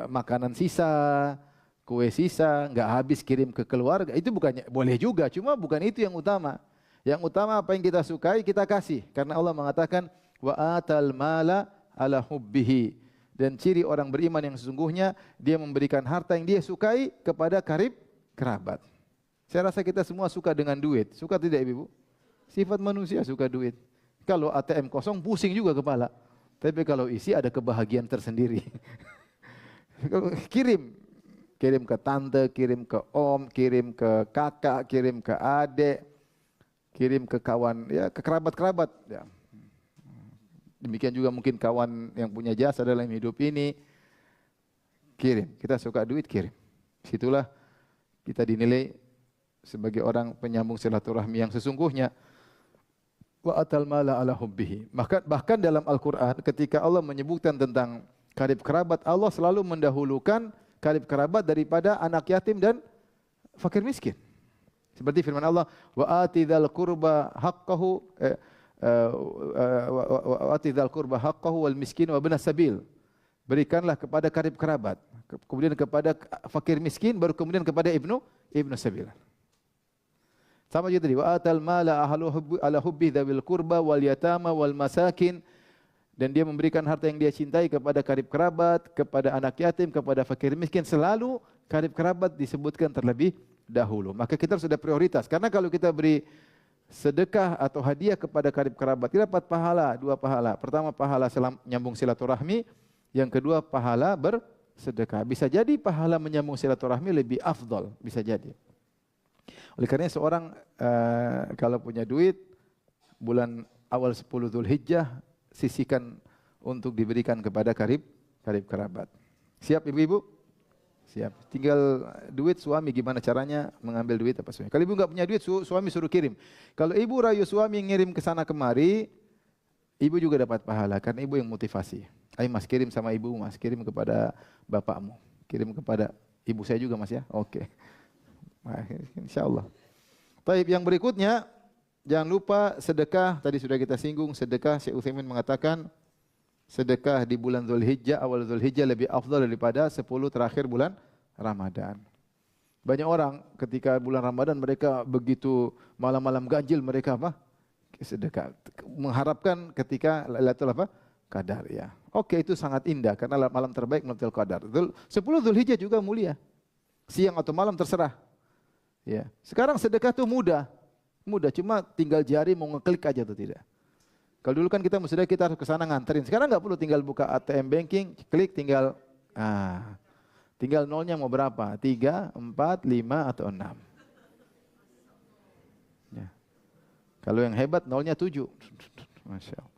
makanan sisa, kue sisa, enggak habis kirim ke keluarga. Itu bukannya, boleh juga. Cuma bukan itu yang utama. Yang utama apa yang kita sukai, kita kasih. Karena Allah mengatakan, wa atal mala ala hubbihi. Dan ciri orang beriman yang sesungguhnya, dia memberikan harta yang dia sukai kepada kerabat. Saya rasa kita semua suka dengan duit. Suka tidak ibu? Sifat manusia suka duit. Kalau ATM kosong, pusing juga kepala. Tapi kalau isi ada kebahagiaan tersendiri. Kirim ke tante, kirim ke om, kirim ke kakak, kirim ke adik, kirim ke kawan, ya ke kerabat-kerabat. Ya. Demikian juga mungkin kawan yang punya jasa dalam hidup ini, kirim. Kita suka duit, kirim. Situlah kita dinilai sebagai orang penyambung silaturahmi yang sesungguhnya. Wa atal mala ala hubbihi. Bahkan dalam Al-Quran ketika Allah menyebutkan tentang karib kerabat, Allah selalu mendahulukan karib kerabat daripada anak yatim dan fakir miskin. Seperti firman Allah, wa atidzal qurba haqqahu wa atidzal qurba haqqahu wal miskin wa ibnas sabil. Berikanlah kepada karib kerabat, kemudian kepada fakir miskin, baru kemudian kepada ibnu sabil. Sama juga tadi, wa atal mala ala hubbi dzawil qurba wal yatama wal masakin, dan dia memberikan harta yang dia cintai kepada karib kerabat, kepada anak yatim, kepada fakir miskin. Selalu karib kerabat disebutkan terlebih dahulu. Maka kita sudah prioritas. Karena kalau kita beri sedekah atau hadiah kepada karib kerabat, kita dapat pahala, 2 pahala. Pertama pahala nyambung silaturahmi, yang kedua pahala bersedekah. Bisa jadi pahala menyambung silaturahmi lebih afdal, bisa jadi. Oleh karena seorang kalau punya duit, bulan awal 10 Zulhijjah, sisihkan untuk diberikan kepada karib kerabat. Siap ibu-ibu? Siap. Tinggal duit suami gimana caranya mengambil duit apa suami. Kalau ibu enggak punya duit, suami suruh kirim. Kalau ibu rayu suami ngirim ke sana kemari, ibu juga dapat pahala karena ibu yang motivasi. Ayo mas, kirim sama ibu mas, kirim kepada bapakmu, kirim kepada ibu saya juga mas ya. Oke. Nah, insya Allah. Baik, yang berikutnya jangan lupa sedekah. Tadi sudah kita singgung sedekah. Syekh Utsaimin mengatakan sedekah di bulan Dzulhijjah, awal Dzulhijjah lebih afdal daripada 10 terakhir bulan Ramadan. Banyak orang ketika bulan Ramadan mereka begitu malam-malam ganjil mereka apa? Sedekah. Mengharapkan ketika Lailatul apa? Qadar ya. Oke, itu sangat indah karena malam terbaik Lailatul Qadar. 10 Dzulhijjah juga mulia. Siang atau malam terserah. Ya. Sekarang sedekah itu mudah. Mudah, cuma tinggal jari mau ngeklik aja atau tidak. Kalau dulu kan kita mesti kita harus ke sana nganterin. Sekarang enggak perlu, tinggal buka ATM banking, klik tinggal tinggal nolnya mau berapa? 3, 4, 5 atau 6. Ya. Kalau yang hebat nolnya 7. Masya Allah.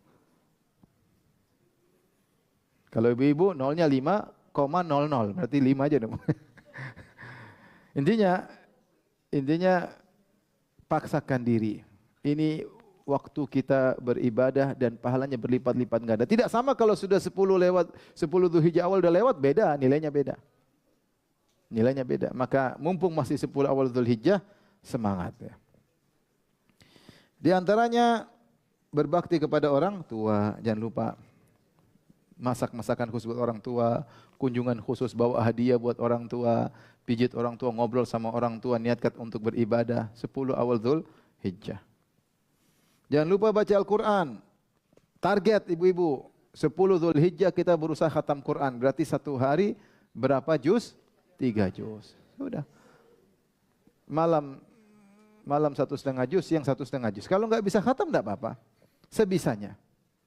Kalau ibu-ibu nolnya 5,00, berarti 5 aja dong. Intinya paksakan diri. Ini waktu kita beribadah dan pahalanya berlipat-lipat ganda. Tidak sama kalau sudah 10 Dzulhijjah awal udah lewat, beda, nilainya beda. Nilainya beda. Maka mumpung masih 10 awal Dzulhijjah, semangat ya. Di antaranya berbakti kepada orang tua, jangan lupa. Masak-masakan khusus buat orang tua, kunjungan khusus bawa hadiah buat orang tua, pijit orang tua, ngobrol sama orang tua, niatkan untuk beribadah 10 awal Dzulhijjah. Jangan lupa baca Al-Quran. Target ibu-ibu, 10 Dzulhijjah kita berusaha khatam Quran. Berarti satu hari berapa juz? 3 juz. Sudah. Malam 1,5 juz, siang 1,5 juz. Kalau nggak bisa khatam nggak apa-apa. Sebisanya.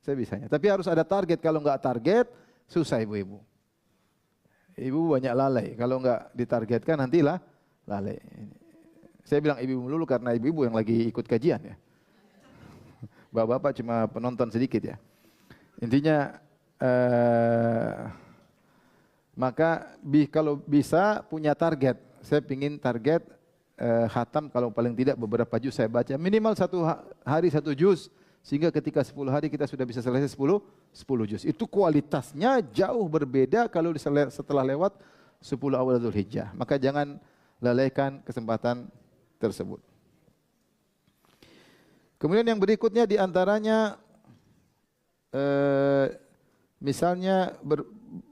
Tapi harus ada target. Kalau nggak target, susah ibu-ibu. Ibu banyak lalai. Kalau nggak ditargetkan nantilah lalai. Saya bilang ibu-ibu dulu karena ibu-ibu yang lagi ikut kajian ya. Bapak-bapak cuma penonton sedikit ya. Intinya maka kalau bisa punya target. Saya pingin target khatam kalau paling tidak beberapa juz saya baca. Minimal satu hari 1 juz. Sehingga ketika 10 hari kita sudah bisa selesai 10 juz. Itu kualitasnya jauh berbeda kalau setelah lewat 10 awal Dzulhijjah. Maka jangan lalaikan kesempatan tersebut. Kemudian yang berikutnya diantaranya misalnya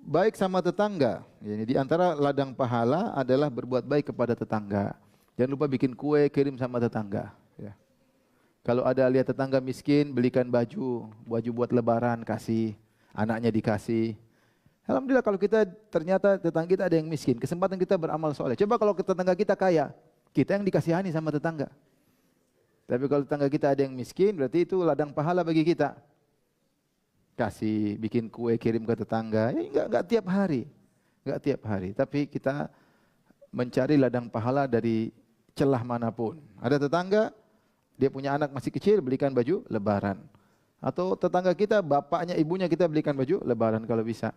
baik sama tetangga. Yani di antara ladang pahala adalah berbuat baik kepada tetangga. Jangan lupa bikin kue kirim sama tetangga. Ya. Kalau ada lihat tetangga miskin, belikan baju buat lebaran, kasih, anaknya dikasih. Alhamdulillah kalau kita ternyata tetangga kita ada yang miskin, kesempatan kita beramal soleh. Coba kalau tetangga kita kaya, kita yang dikasihani sama tetangga. Tapi kalau tetangga kita ada yang miskin, berarti itu ladang pahala bagi kita. Kasih, bikin kue, kirim ke tetangga, ya enggak tiap hari. Enggak tiap hari, tapi kita mencari ladang pahala dari celah manapun. Ada tetangga, dia punya anak masih kecil, belikan baju lebaran. Atau tetangga kita, bapaknya, ibunya kita belikan baju lebaran kalau bisa.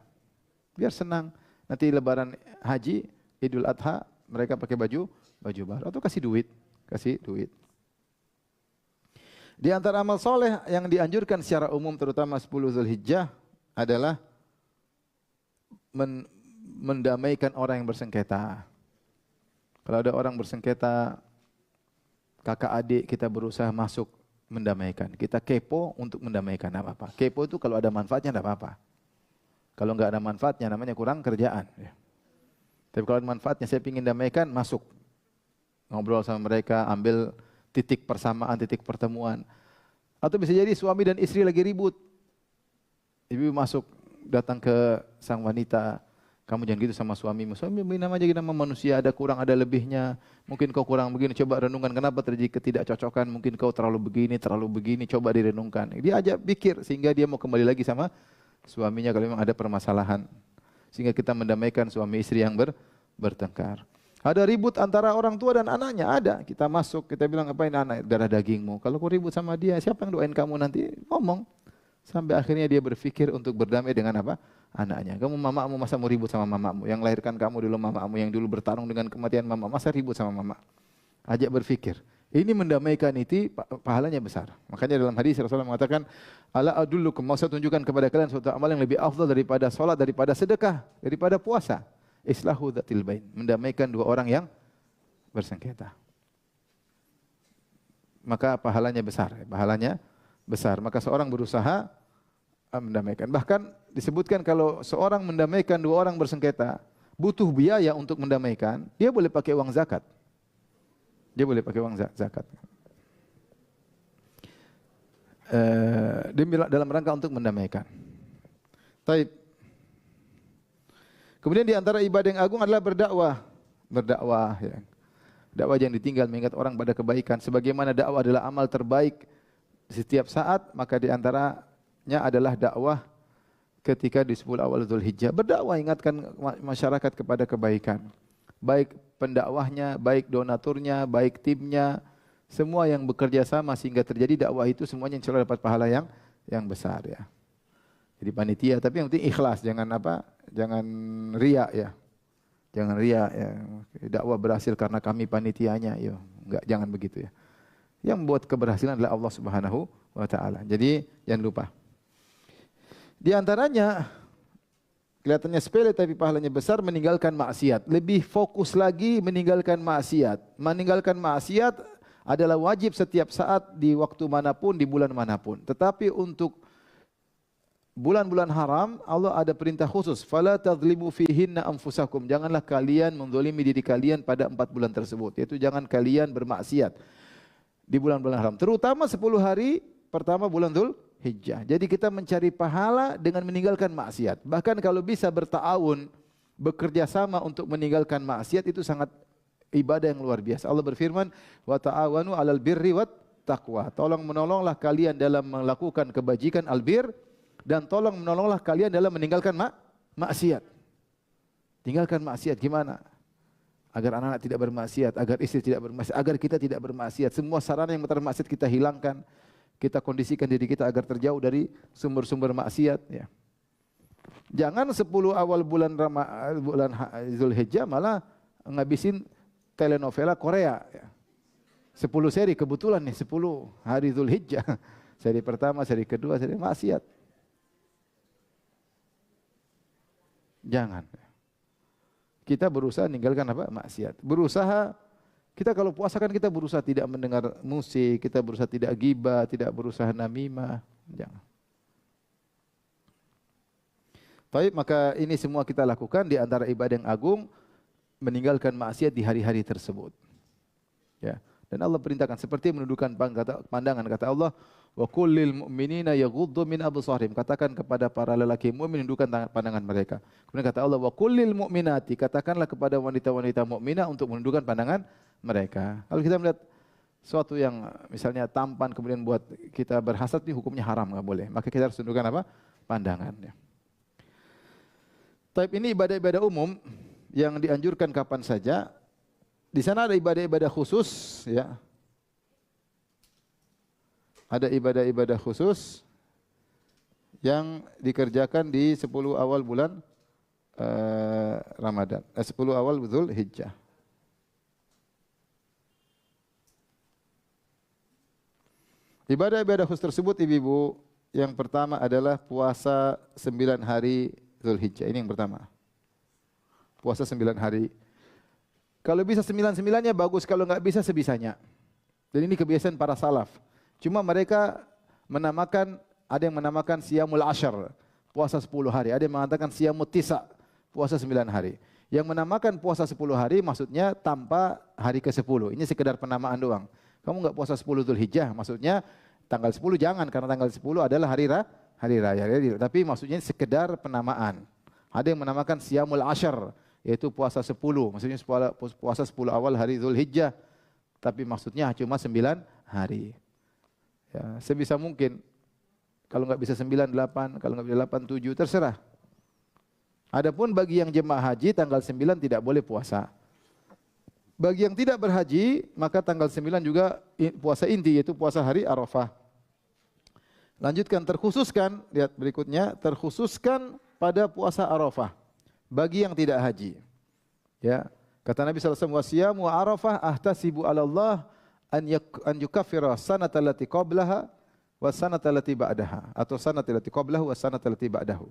Biar senang. Nanti lebaran haji, Idul Adha, mereka pakai baju baru. Atau kasih duit. Di antara amal soleh yang dianjurkan secara umum, terutama 10 Dzulhijjah, adalah mendamaikan orang yang bersengketa. Kalau ada orang bersengketa, kakak adik kita berusaha masuk mendamaikan. Kita kepo untuk mendamaikan, tidak apa-apa. Kepo itu kalau ada manfaatnya tidak apa-apa. Kalau nggak ada manfaatnya namanya kurang kerjaan. Ya. Tapi kalau ada manfaatnya, saya ingin damaikan, masuk. Ngobrol sama mereka, ambil titik persamaan, titik pertemuan. Atau bisa jadi suami dan istri lagi ribut. Ibu masuk, datang ke sang wanita. Kamu jangan gitu sama suamimu. Suami nama aja nama manusia, ada kurang ada lebihnya. Mungkin kau kurang begini, coba renungkan kenapa terjadi ketidakcocokan. Mungkin kau terlalu begini, coba direnungkan. Dia ajak pikir sehingga dia mau kembali lagi sama suaminya kalau memang ada permasalahan. Sehingga kita mendamaikan suami istri yang bertengkar. Ada ribut antara orang tua dan anaknya, ada. Kita masuk, kita bilang apa ini anak darah dagingmu. Kalau kau ribut sama dia, siapa yang doain kamu nanti? Ngomong. Sampai akhirnya dia berpikir untuk berdamai dengan apa? Anaknya. Kamu mamamu masa mau ribut sama mamamu? Yang lahirkan kamu dulu mamamu, yang dulu bertarung dengan kematian mama, masa ribut sama mama? Ajak berpikir. Ini mendamaikan itu pahalanya besar. Makanya dalam hadis Rasulullah mengatakan, "Ala adullukum, mau saya tunjukkan kepada kalian suatu amal yang lebih afdal daripada salat, daripada sedekah, daripada puasa. Islahu dzatil bain, mendamaikan dua orang yang bersengketa." Maka pahalanya besar, pahalanya besar. Maka seorang berusaha mendamaikan. Bahkan disebutkan kalau seorang mendamaikan dua orang bersengketa, butuh biaya untuk mendamaikan, dia boleh pakai uang zakat. Dia boleh pakai uang zakat. Dalam rangka untuk mendamaikan. Taib. Kemudian di antara ibadah yang agung adalah berdakwah. Berdakwah, ya. Dakwah yang ditinggal mengingat orang pada kebaikan. Sebagaimana dakwah adalah amal terbaik setiap saat, maka di antaranya adalah dakwah ketika di 10 awal Dzulhijjah. Berdakwah, ingatkan masyarakat kepada kebaikan. Baik pendakwahnya, baik donaturnya, baik timnya, semua yang bekerja sama sehingga terjadi dakwah itu semuanya insyaallah dapat pahala yang besar, ya. Jadi panitia, tapi yang penting ikhlas, jangan jangan riya, ya. Jangan riya, ya. Dakwah berhasil karena kami panitianya, ya. Enggak, jangan begitu, ya. Yang membuat keberhasilan adalah Allah Subhanahu wa taala. Jadi jangan lupa. Di antaranya kelihatannya sepele tapi pahalanya besar, meninggalkan maksiat. Lebih fokus lagi meninggalkan maksiat. Meninggalkan maksiat adalah wajib setiap saat, di waktu manapun, di bulan manapun. Tetapi untuk bulan-bulan haram, Allah ada perintah khusus. Fala tadzlimu fihinna anfusakum. Janganlah kalian menzalimi diri kalian pada 4 bulan tersebut. Yaitu jangan kalian bermaksiat di bulan-bulan haram. Terutama 10 hari pertama bulan Dzulhijjah. Jadi kita mencari pahala dengan meninggalkan maksiat. Bahkan kalau bisa berta'awun, bekerja sama untuk meninggalkan maksiat, itu sangat ibadah yang luar biasa. Allah berfirman, "Wa ta'awanu 'alal birri wat taqwa." Tolong menolonglah kalian dalam melakukan kebajikan albir, dan tolong menolonglah kalian dalam meninggalkan maksiat. Tinggalkan maksiat gimana? Agar anak-anak tidak bermaksiat, agar istri tidak bermaksiat, agar kita tidak bermaksiat. Semua sarana yang bermaksiat kita hilangkan. Kita kondisikan diri kita agar terjauh dari sumber-sumber maksiat, ya. Jangan 10 awal bulan Dzulhijjah malah ngabisin telenovela Korea, ya. 10 seri kebetulan nih, 10 hari Dzulhijjah. Seri pertama, seri kedua, seri maksiat. Jangan. Kita berusaha meninggalkan maksiat. Berusaha. Kita kalau puasa kan kita berusaha tidak mendengar musik, kita berusaha tidak ghibah, tidak berusaha namimah, jangan. Baik, maka ini semua kita lakukan di antara ibadah yang agung, meninggalkan maksiat di hari-hari tersebut. Ya. Dan Allah perintahkan seperti menundukkan pandangan, kata Allah, wa kullil mu'minina yaghuddu min absarihim. Katakan kepada para lelaki mukmin menundukkan pandangan mereka. Kemudian kata Allah, wa kullil mu'minati, katakanlah kepada wanita-wanita mukminah untuk menundukkan pandangan mereka. Kalau kita melihat sesuatu yang misalnya tampan kemudian buat kita berhasad, ini hukumnya haram, enggak boleh. Maka kita harus tundukkan pandangan, ya. Taib, ini ibadah-ibadah umum yang dianjurkan kapan saja. Di sana ada ibadah-ibadah khusus, ya. Ada ibadah-ibadah khusus yang dikerjakan di 10 awal bulan Ramadan, 10 awal Dzulhijjah. Ibadah-ibadah khusus tersebut, ibu-ibu, yang pertama adalah puasa 9 hari Dzulhijjah. Ini yang pertama. Puasa 9 hari. Kalau bisa 9-9-nya bagus, kalau enggak bisa sebisanya. Dan ini kebiasaan para salaf. Cuma mereka menamakan, ada yang menamakan Siyamul Ashar, puasa 10 hari. Ada yang mengatakan Siyamut Tisa, puasa 9 hari. Yang menamakan puasa 10 hari maksudnya tanpa hari ke-10. Ini sekedar penamaan doang. Kamu enggak puasa 10 Dzulhijjah, maksudnya tanggal 10 jangan, karena tanggal 10 adalah hari raya. Tapi maksudnya sekedar penamaan. Ada yang menamakan Siyamul Ashar, yaitu puasa 10, maksudnya puasa 10 awal hari Dzulhijjah, tapi maksudnya cuma 9 hari. Ya, sebisa mungkin. Kalau enggak bisa 9, 8, kalau enggak bisa 8, 7, terserah. Adapun bagi yang jemaah haji, tanggal 9 tidak boleh puasa. Bagi yang tidak berhaji, maka tanggal 9 juga puasa inti, yaitu puasa hari Arafah. Lanjutkan, terkhususkan, lihat berikutnya, terkhususkan pada puasa Arafah bagi yang tidak haji. Ya, kata Nabi sallallahu alaihi wasallam, "Wasiyamu Arafah ahtasibu 'ala Allah an yukaffira sanata allati qablaha wa sanata allati ba'daha, atau sanata allati qablahu wa sanata allati ba'dahu.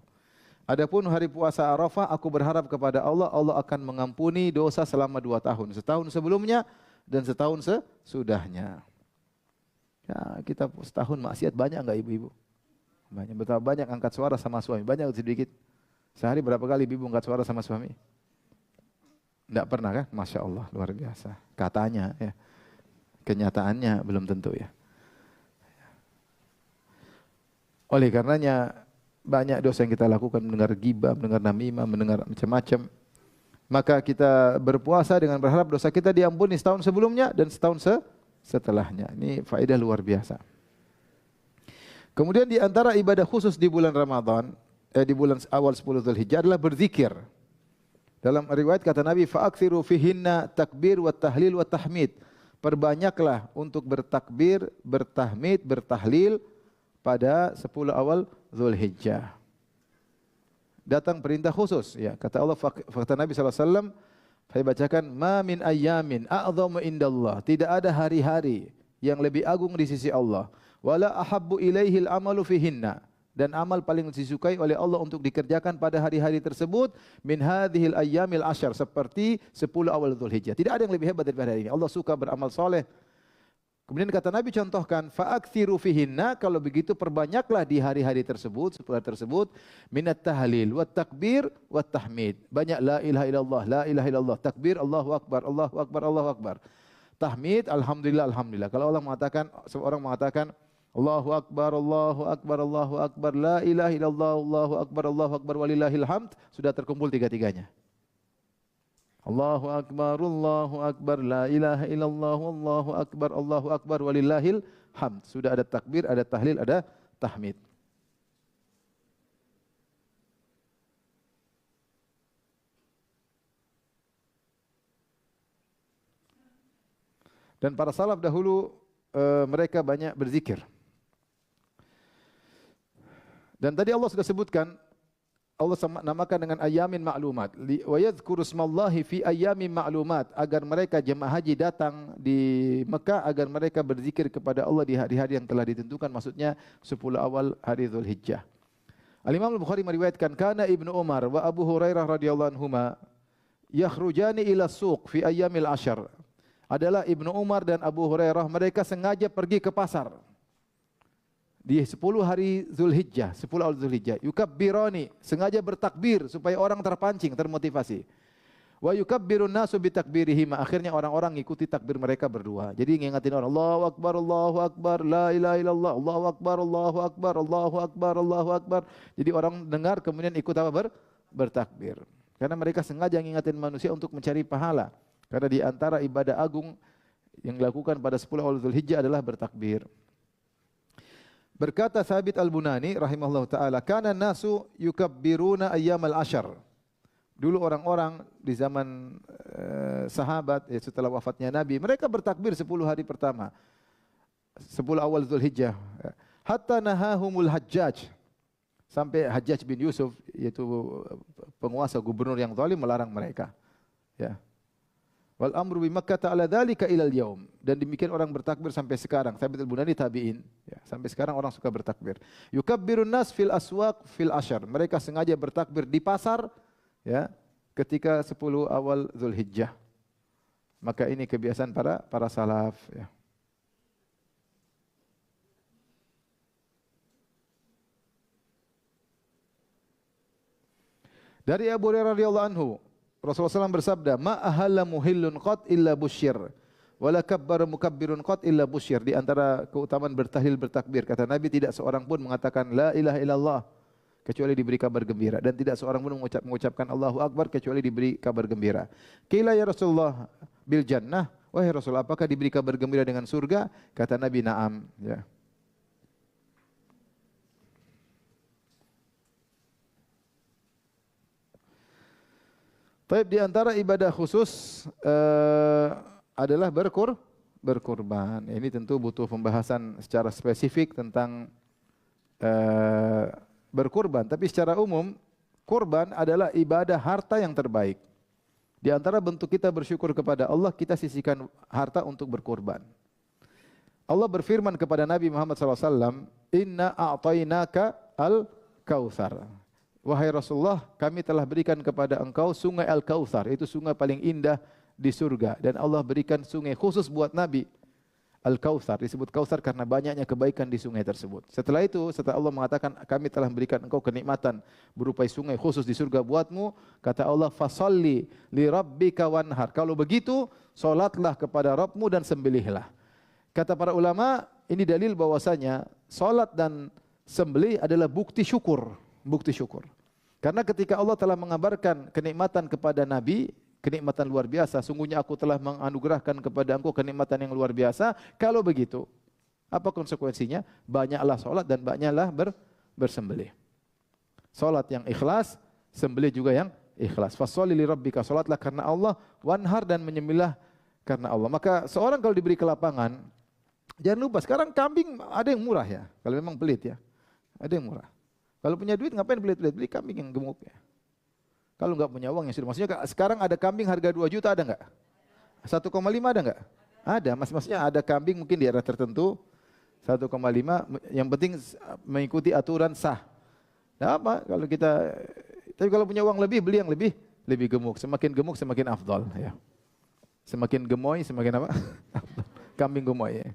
Adapun hari puasa Arafah, aku berharap kepada Allah, Allah akan mengampuni dosa selama 2 tahun. Setahun sebelumnya dan setahun sesudahnya. Ya, kita setahun maksiat banyak enggak ibu-ibu? Banyak, betapa banyak angkat suara sama suami. Banyak atau sedikit? Sehari berapa kali ibu angkat suara sama suami? Enggak pernah kan? Masya Allah, luar biasa. Katanya ya. Kenyataannya belum tentu ya. Oleh karenanya banyak dosa yang kita lakukan, mendengar ghibah, mendengar namimah, mendengar macam-macam. Maka kita berpuasa dengan berharap dosa kita diampuni setahun sebelumnya dan setahun setelahnya. Ini faedah luar biasa. Kemudian di antara ibadah khusus di bulan Ramadan, di bulan awal 10 Dzulhijjah adalah berzikir. Dalam riwayat kata Nabi, fa'akthiru fihinna takbir wa tahlil wa tahmid. Perbanyaklah untuk bertakbir, bertahmid, bertahlil pada 10 awal Dzulhijjah. Datang perintah khusus, ya. Kata Allah, kata Nabi SAW, saya bacakan, ma min ayyamin a'dhamu indallah. Tidak ada hari-hari yang lebih agung di sisi Allah. Wala ahabbu ilaihil amalu fihinna. Dan amal paling disukai oleh Allah untuk dikerjakan pada hari-hari tersebut min hadhil ayyamil asyar, seperti 10 awal Dzulhijjah. Tidak ada yang lebih hebat daripada hari ini. Allah suka beramal soleh. Kemudian kata Nabi contohkan, fa'akthiru fihinna, kalau begitu perbanyaklah di hari-hari tersebut, 10 hari tersebut, minat tahlil, wat takbir, wat tahmid. Banyak la ilaha illallah, la ilaha illallah, takbir, Allahu akbar, Allahu akbar, Allahu akbar. Tahmid, alhamdulillah, alhamdulillah. Kalau Allah mengatakan, seorang mengatakan, Allahu akbar, Allahu akbar, Allahu akbar, la ilaha illallah, Allahu akbar, walillahil hamd, sudah terkumpul tiga-tiganya. Allahu akbar, la ilaha illallah, Allahu akbar, walillahil hamd. Sudah ada takbir, ada tahlil, ada tahmid. Dan para salaf dahulu mereka banyak berzikir. Dan tadi Allah sudah sebutkan, Allah namakan dengan ayamin ma'lumat. Wa yadhkuru ismallahi fi ayamin ma'lumat, agar mereka jemaah haji datang di Mekah agar mereka berzikir kepada Allah di hari-hari yang telah ditentukan, maksudnya 10 awal hari Dzulhijjah. Al-Imam Al-Bukhari meriwayatkan, kana Ibnu Umar wa Abu Hurairah radhiyallahu anhuma yakhrujani ila suq fi ayyamil ashar. Adalah Ibnu Umar dan Abu Hurairah, mereka sengaja pergi ke pasar di 10 hari Dzulhijjah, 10 awal Dzulhijjah. Yukabbirani, sengaja bertakbir supaya orang terpancing, termotivasi. Wa yukabbirun nasu bitakbirihim, akhirnya orang-orang ngikuti takbir mereka berdua. Jadi ngingetin orang, Allahu akbar, la ilaha illallah, Allahu akbar, Allahu akbar, Allahu akbar, Allahu akbar. Jadi orang dengar kemudian ikut apa? Bertakbir. Karena mereka sengaja ngingetin manusia untuk mencari pahala. Karena di antara ibadah agung yang dilakukan pada 10 awal Dzulhijjah adalah bertakbir. Berkata Thabit Al-Bunani rahimahullah ta'ala, kana nasu yukabbiruna ayyamal ashar. Dulu orang-orang di zaman sahabat, setelah wafatnya Nabi, mereka bertakbir 10 hari pertama, 10 awal Dzulhijjah. Hatta nahahumul Hajjaj, sampai Hajjaj bin Yusuf, yaitu penguasa gubernur yang zalim, melarang mereka. Ya. Wal amru bi Makkah ta'ala dzalika ilal yaum, dan demikian orang bertakbir sampai sekarang. Thabit Al-Bunani tabi'in, ya, sampai sekarang orang suka bertakbir. Yukabbirun nas fil aswaq fil ashar, mereka sengaja bertakbir di pasar, ya, ketika 10 awal Dzulhijjah. Maka ini kebiasaan para salaf, ya. Dari Abu Hurairah radhiyallahu anhu, Rasulullah SAW bersabda, ma ahalla muhillun qat illa busyir, wala kabbara mukabbirun qat illa busyir. Di antara keutamaan bertahlil, bertakbir, kata Nabi, tidak seorang pun mengatakan la ilaha illallah kecuali diberi kabar gembira, dan tidak seorang pun mengucapkan Allahu akbar kecuali diberi kabar gembira. Qila ya Rasulullah bil jannah, wahai Rasul, apakah diberi kabar gembira dengan surga? Kata Nabi, na'am, ya. Baik, di antara ibadah khusus adalah berkurban. Ini tentu butuh pembahasan secara spesifik tentang berkurban. Tapi secara umum, kurban adalah ibadah harta yang terbaik. Di antara bentuk kita bersyukur kepada Allah, kita sisihkan harta untuk berkurban. Allah berfirman kepada Nabi Muhammad SAW, Inna a'tainaka al-Kautsar. Wahai Rasulullah, kami telah berikan kepada engkau sungai Al-Kautsar. Itu sungai paling indah di surga. Dan Allah berikan sungai khusus buat Nabi. Al-Kautsar, disebut Kautsar karena banyaknya kebaikan di sungai tersebut. Setelah itu, setelah Allah mengatakan, kami telah berikan engkau kenikmatan berupa sungai khusus di surga buatmu, kata Allah, fasalli li rabbika wanhar. Kalau begitu, solatlah kepada Rabbmu dan sembelihlah. Kata para ulama, ini dalil bahwasanya solat dan sembelih adalah bukti syukur. Bukti syukur. Karena ketika Allah telah mengabarkan kenikmatan kepada Nabi, kenikmatan luar biasa, sungguhnya aku telah menganugerahkan kepada engkau kenikmatan yang luar biasa. Kalau begitu, apa konsekuensinya? Banyaklah solat dan banyaklah bersembelih. Solat yang ikhlas, sembelih juga yang ikhlas. Fasholli li rabbika, solatlah karena Allah, wanhar dan menyembelih karena Allah. Maka seorang kalau diberi kelapangan, jangan lupa sekarang kambing ada yang murah ya. Kalau memang pelit ya, ada yang murah. Kalau punya duit ngapain pelit-pelit? Beli kambing yang gemuk ya. Kalau enggak punya uang ya sudah. Maksudnya sekarang ada kambing harga 2 juta ada enggak? 1,5 ada enggak? Ada. Maksudnya ada kambing mungkin di daerah tertentu 1,5, yang penting mengikuti aturan sah. Nah apa kalau kita, tapi kalau punya uang lebih beli yang lebih gemuk. Semakin gemuk semakin afdal ya. Semakin gemoy semakin apa? Kambing gemoy ya.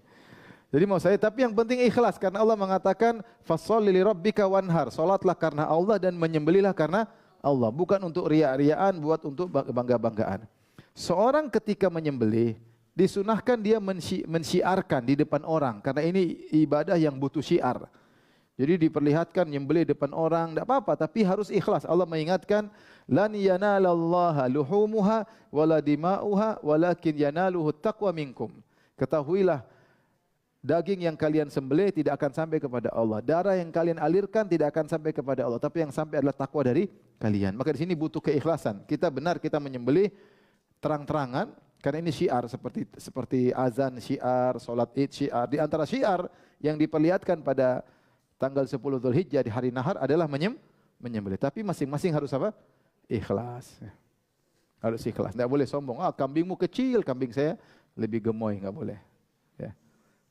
Jadi mau saya, tapi yang penting ikhlas karena Allah mengatakan fasholli li rabbika wanhar. Salatlah karena Allah dan menyembelihlah karena Allah, bukan untuk riya-riyaan, buat untuk bangga-banggaan. Seorang ketika menyembelih disunahkan dia mensyiarkan di depan orang karena ini ibadah yang butuh syiar. Jadi diperlihatkan menyembelih depan orang enggak apa-apa tapi harus ikhlas. Allah mengingatkan lan yanalallaha luhumuha wala dima'uha walakin yanaluhu taqwa minkum. Ketahuilah daging yang kalian sembelih tidak akan sampai kepada Allah. Darah yang kalian alirkan tidak akan sampai kepada Allah, tapi yang sampai adalah takwa dari kalian. Maka di sini butuh keikhlasan. Kita benar kita menyembelih terang-terangan karena ini syiar seperti azan syiar, salat Id syiar. Di antara syiar yang diperlihatkan pada tanggal 10 Dzulhijjah di hari nahar adalah menyembelih. Tapi masing-masing harus apa? Ikhlas. Harus ikhlas. Tidak boleh sombong. Ah, kambingmu kecil, kambing saya lebih gemoy, enggak boleh. Ya.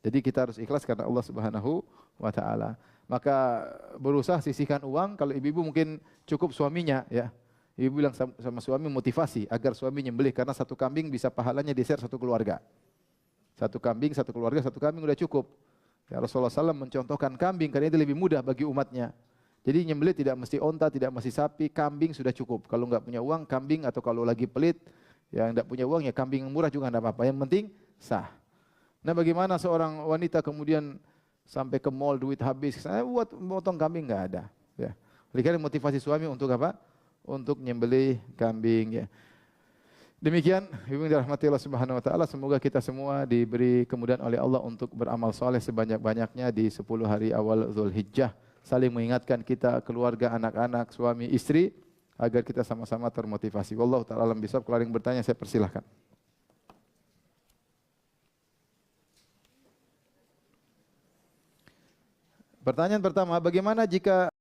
Jadi kita harus ikhlas karena Allah Subhanahu wa taala. Maka berusaha sisihkan uang, kalau ibu-ibu mungkin cukup suaminya ya. Ibu bilang sama suami motivasi agar suami nyembelih karena satu kambing bisa pahalanya di-share satu keluarga. Satu kambing, satu keluarga, satu kambing udah cukup. Ya Rasulullah SAW mencontohkan kambing karena itu lebih mudah bagi umatnya. Jadi nyembelih tidak mesti onta, tidak mesti sapi, kambing sudah cukup. Kalau enggak punya uang, kambing, atau kalau lagi pelit, yang enggak punya uang ya kambing yang murah juga enggak apa-apa. Yang penting sah. Nah bagaimana seorang wanita kemudian sampai ke mall duit habis, saya buat potong kambing enggak ada. Ya. Oleh karena motivasi suami untuk apa? Untuk nyembelih kambing. Ya. Demikian, ibu yang dirahmati Allah Subhanahu Wa Taala. Semoga kita semua diberi kemudahan oleh Allah untuk beramal soleh sebanyak-banyaknya di 10 hari awal Dzulhijjah. Saling mengingatkan kita, keluarga, anak-anak, suami, istri, agar kita sama-sama termotivasi. Wallahu ta'ala alam bisawab. Kalau ada yang bertanya, saya persilahkan. Pertanyaan pertama, bagaimana jika